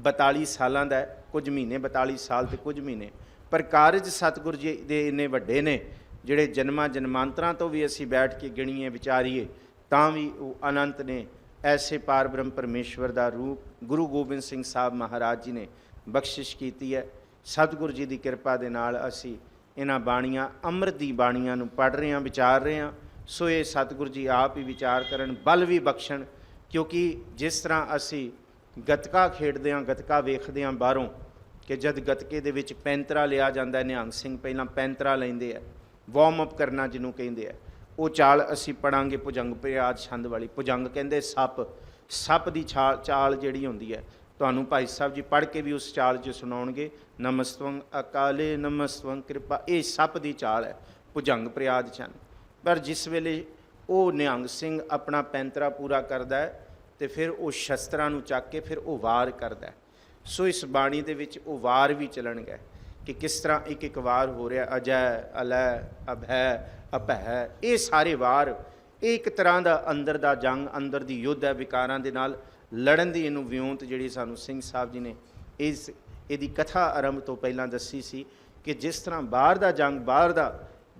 42 सालों का है, कुछ महीने 42 साल तो कुछ महीने। पर कारज सतगुरु जी दे इन्ने वड्डे ने ਜਿਹੜੇ ਜਨਮਾਂ ਜਨਮਾਂਤਰਾਂ ਤੋਂ ਵੀ ਅਸੀਂ ਬੈਠ ਕੇ ਗਿਣੀਏ ਵਿਚਾਰੀਏ ਤਾਂ ਵੀ ਉਹ ਅਨੰਤ ਨੇ। ਐਸੇ ਪਾਰ ਬ੍ਰਹਮ ਪਰਮੇਸ਼ਵਰ ਦਾ ਰੂਪ ਗੁਰੂ ਗੋਬਿੰਦ ਸਿੰਘ ਸਾਹਿਬ ਮਹਾਰਾਜ ਜੀ ਨੇ ਬਖਸ਼ਿਸ਼ ਕੀਤੀ ਹੈ। ਸਤਿਗੁਰੂ ਜੀ ਦੀ ਕਿਰਪਾ ਦੇ ਨਾਲ ਅਸੀਂ ਇਹਨਾਂ ਬਾਣੀਆਂ ਅੰਮ੍ਰਿਤ ਦੀ ਬਾਣੀਆਂ ਨੂੰ ਪੜ੍ਹ ਰਹੇ ਹਾਂ, ਵਿਚਾਰ ਰਹੇ ਹਾਂ। ਸੋ ਇਹ ਸਤਿਗੁਰੂ ਜੀ ਆਪ ਹੀ ਵਿਚਾਰ ਕਰਨ, ਬਲ ਵੀ ਬਖਸ਼ਣ। ਕਿਉਂਕਿ ਜਿਸ ਤਰ੍ਹਾਂ ਅਸੀਂ ਗੱਤਕਾ ਖੇਡਦੇ ਹਾਂ, ਗੱਤਕਾ ਵੇਖਦੇ ਹਾਂ ਬਾਹਰੋਂ ਕਿ ਜਦ ਗੱਤਕੇ ਦੇ ਵਿੱਚ ਪੈਂਤਰਾ ਲਿਆ ਜਾਂਦਾ, ਨਿਹੰਗ ਸਿੰਘ ਪਹਿਲਾਂ ਪੈਂਤਰਾ ਲੈਂਦੇ ਆ, ਵਾਰਮ ਅਪ ਕਰਨਾ ਜਿਹਨੂੰ ਕਹਿੰਦੇ ਆ। ਉਹ ਚਾਲ ਅਸੀਂ ਪੜਾਂਗੇ ਭੁਜੰਗ ਪ੍ਰਿਆਜ ਛੰਦ ਵਾਲੀ। ਭੁਜੰਗ ਕਹਿੰਦੇ ਸੱਪ ਦੀ ਚਾਲ ਜਿਹੜੀ ਹੁੰਦੀ ਹੈ, ਤੁਹਾਨੂੰ ਭਾਈ ਸਾਹਿਬ ਜੀ ਪੜ੍ਹ ਕੇ ਵੀ ਉਸ ਚਾਲ 'ਚ ਸੁਣਾਉਣਗੇ। ਨਮਸਤਵੰ ਅਕਾਲੇ ਨਮਸਤਵੰ ਕਿਰਪਾ, ਇਹ ਸੱਪ ਦੀ ਚਾਲ ਹੈ ਭੁਜੰਗ ਪ੍ਰਿਆਜ ਛੰਦ। ਪਰ ਜਿਸ ਵੇਲੇ ਉਹ ਨਿਹੰਗ ਸਿੰਘ ਆਪਣਾ ਪੈਂਤਰਾ ਪੂਰਾ ਕਰਦਾ ਹੈ ਤੇ ਫਿਰ ਉਹ ਸ਼ਸਤਰਾਂ ਨੂੰ ਚੱਕ ਕੇ ਫਿਰ ਉਹ ਵਾਰ ਕਰਦਾ। ਸੋ ਇਸ ਬਾਣੀ ਦੇ ਵਿੱਚ ਉਹ ਵਾਰ ਵੀ ਚੱਲਣਗੇ कि किस तरह एक एक वार हो रहा, अजय, अलय, अभय, अपह, ये सारे वार एक तरह का अंदर का जंग, अंदर की युद्ध है। विकारां दे नाल लड़न की इनू विਉਂਤ जिहड़ी सानू सिंह साहब जी ने इसकी कथा आरंभ तो पहलां दसी सी कि जिस तरह बाहर का जंग, बाहर का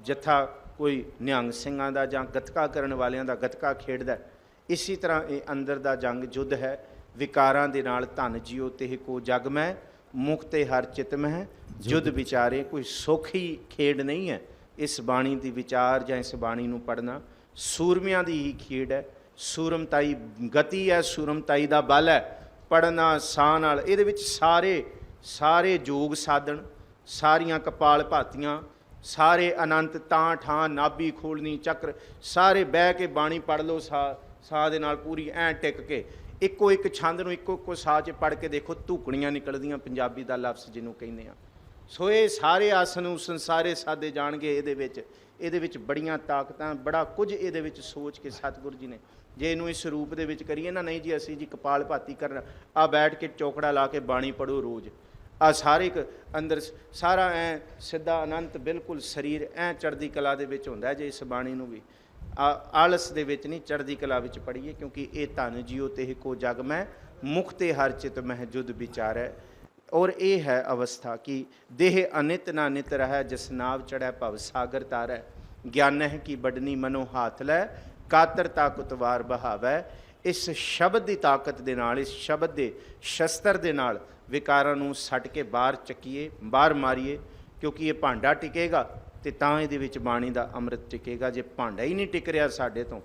जत्था कोई निहंग ਸਿੰਘਾਂ ਦਾ ਜਾਂ ਗੱਤਕਾ ਕਰਨ ਵਾਲਿਆਂ ਦਾ ਗੱਤਕਾ ਖੇਡਦਾ, इसी तरह ये अंदर का जंग युद्ध है। विकारां दे नाल धन जियो तेह को जग मैं, मुक्ते हर चित में जुद विचारे। कोई सौखी खेड नहीं है इस बाणी की विचार या इस बाणी नूं पढ़ना। सूरमियां दी ही खेड है, सूरमताई गति है, सूरमताई का बल है। पढ़ना साह नाल इहदे विच सारे जोग साधन, सारियां कपाल भातियां, सारे अनंत तांठां नाभि खोलनी चक्र, सारे बह के बाणी पढ़ लो साह दे नाल पूरी ऐ टिक के। ਇੱਕੋ ਇੱਕ ਛੰਦ ਨੂੰ ਇੱਕੋ ਸਾਹ 'ਚ ਪੜ੍ਹ ਕੇ ਦੇਖੋ, ਧੂਕਣੀਆਂ ਨਿਕਲਦੀਆਂ, ਪੰਜਾਬੀ ਦਾ ਲਫ਼ਜ਼ ਜਿਹਨੂੰ ਕਹਿੰਦੇ ਆ। ਸੋ ਇਹ ਸਾਰੇ ਆਸਨ ਉਸਨ ਸਾਰੇ ਸਾਦੇ ਜਾਣਗੇ। ਇਹਦੇ ਵਿੱਚ ਬੜੀਆਂ ਤਾਕਤਾਂ, ਬੜਾ ਕੁਝ ਇਹਦੇ ਵਿੱਚ ਸੋਚ ਕੇ ਸਤਿਗੁਰੂ ਜੀ ਨੇ ਜੇ ਇਹਨੂੰ ਇਸ ਰੂਪ ਦੇ ਵਿੱਚ ਕਰੀਏ ਨਾ, ਨਹੀਂ ਜੀ ਅਸੀਂ ਜੀ ਕਪਾਲ ਭਾਤੀ ਕਰਨਾ, ਆ ਬੈਠ ਕੇ ਚੌਕੜਾ ਲਾ ਕੇ ਬਾਣੀ ਪੜ੍ਹੋ ਰੋਜ਼, ਆ ਸਾਰੇ ਅੰਦਰ ਸਾਰਾ ਐ ਸਿੱਧਾ ਅਨੰਤ ਬਿਲਕੁਲ ਸਰੀਰ ਐ ਚੜ੍ਹਦੀ ਕਲਾ ਦੇ ਵਿੱਚ ਹੁੰਦਾ। ਜੇ ਇਸ ਬਾਣੀ ਨੂੰ ਵੀ ਆਲਸ ਦੇ ਵਿੱਚ ਨਹੀਂ, ਚੜ੍ਹਦੀ ਕਲਾ ਵਿੱਚ ਪੜ੍ਹੀਏ। ਕਿਉਂਕਿ ਇਹ ਧਨ ਜਿਉ तेह को जग मैं, मुक्ते हर चित मह जुद विचारै। और ये है अवस्था कि देह अनित ना नित रह, जिस नाव चढ़ै भव सागर तारै। ज्ञान है कि बडनी मनो हाथ लै, कातर ताकत वार बहावै। इस शब्द की ताकत दे नाल, इस शब्द के शस्त्र के नाल विकारां नूं सट के बाहर चकीए, बाहर मारीए। क्योंकि ये भांडा टिकेगा तो तां इहदे विच बाणी दा अमृत टिकेगा। जे भांडा ही नहीं टिक रहा साडे तो।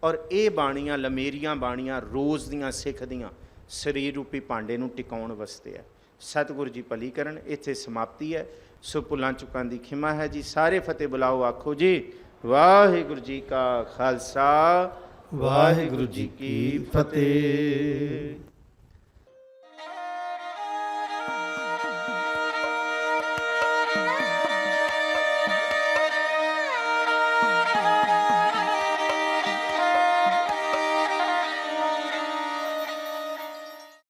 और ये बाणियां लमेरियां बाणियां रोज़ दियां सिख दियां शरीर रूपी भांडे नूं टिकाउण वास्ते है। सतगुरु जी भली करन। इत्थे समाप्ति है। सो भुलां चुकां दी खिमा है जी। सारे फतेह बुलाओ, आखो जी वाहिगुरू जी का खालसा, वाहिगुरू जी की फतेह।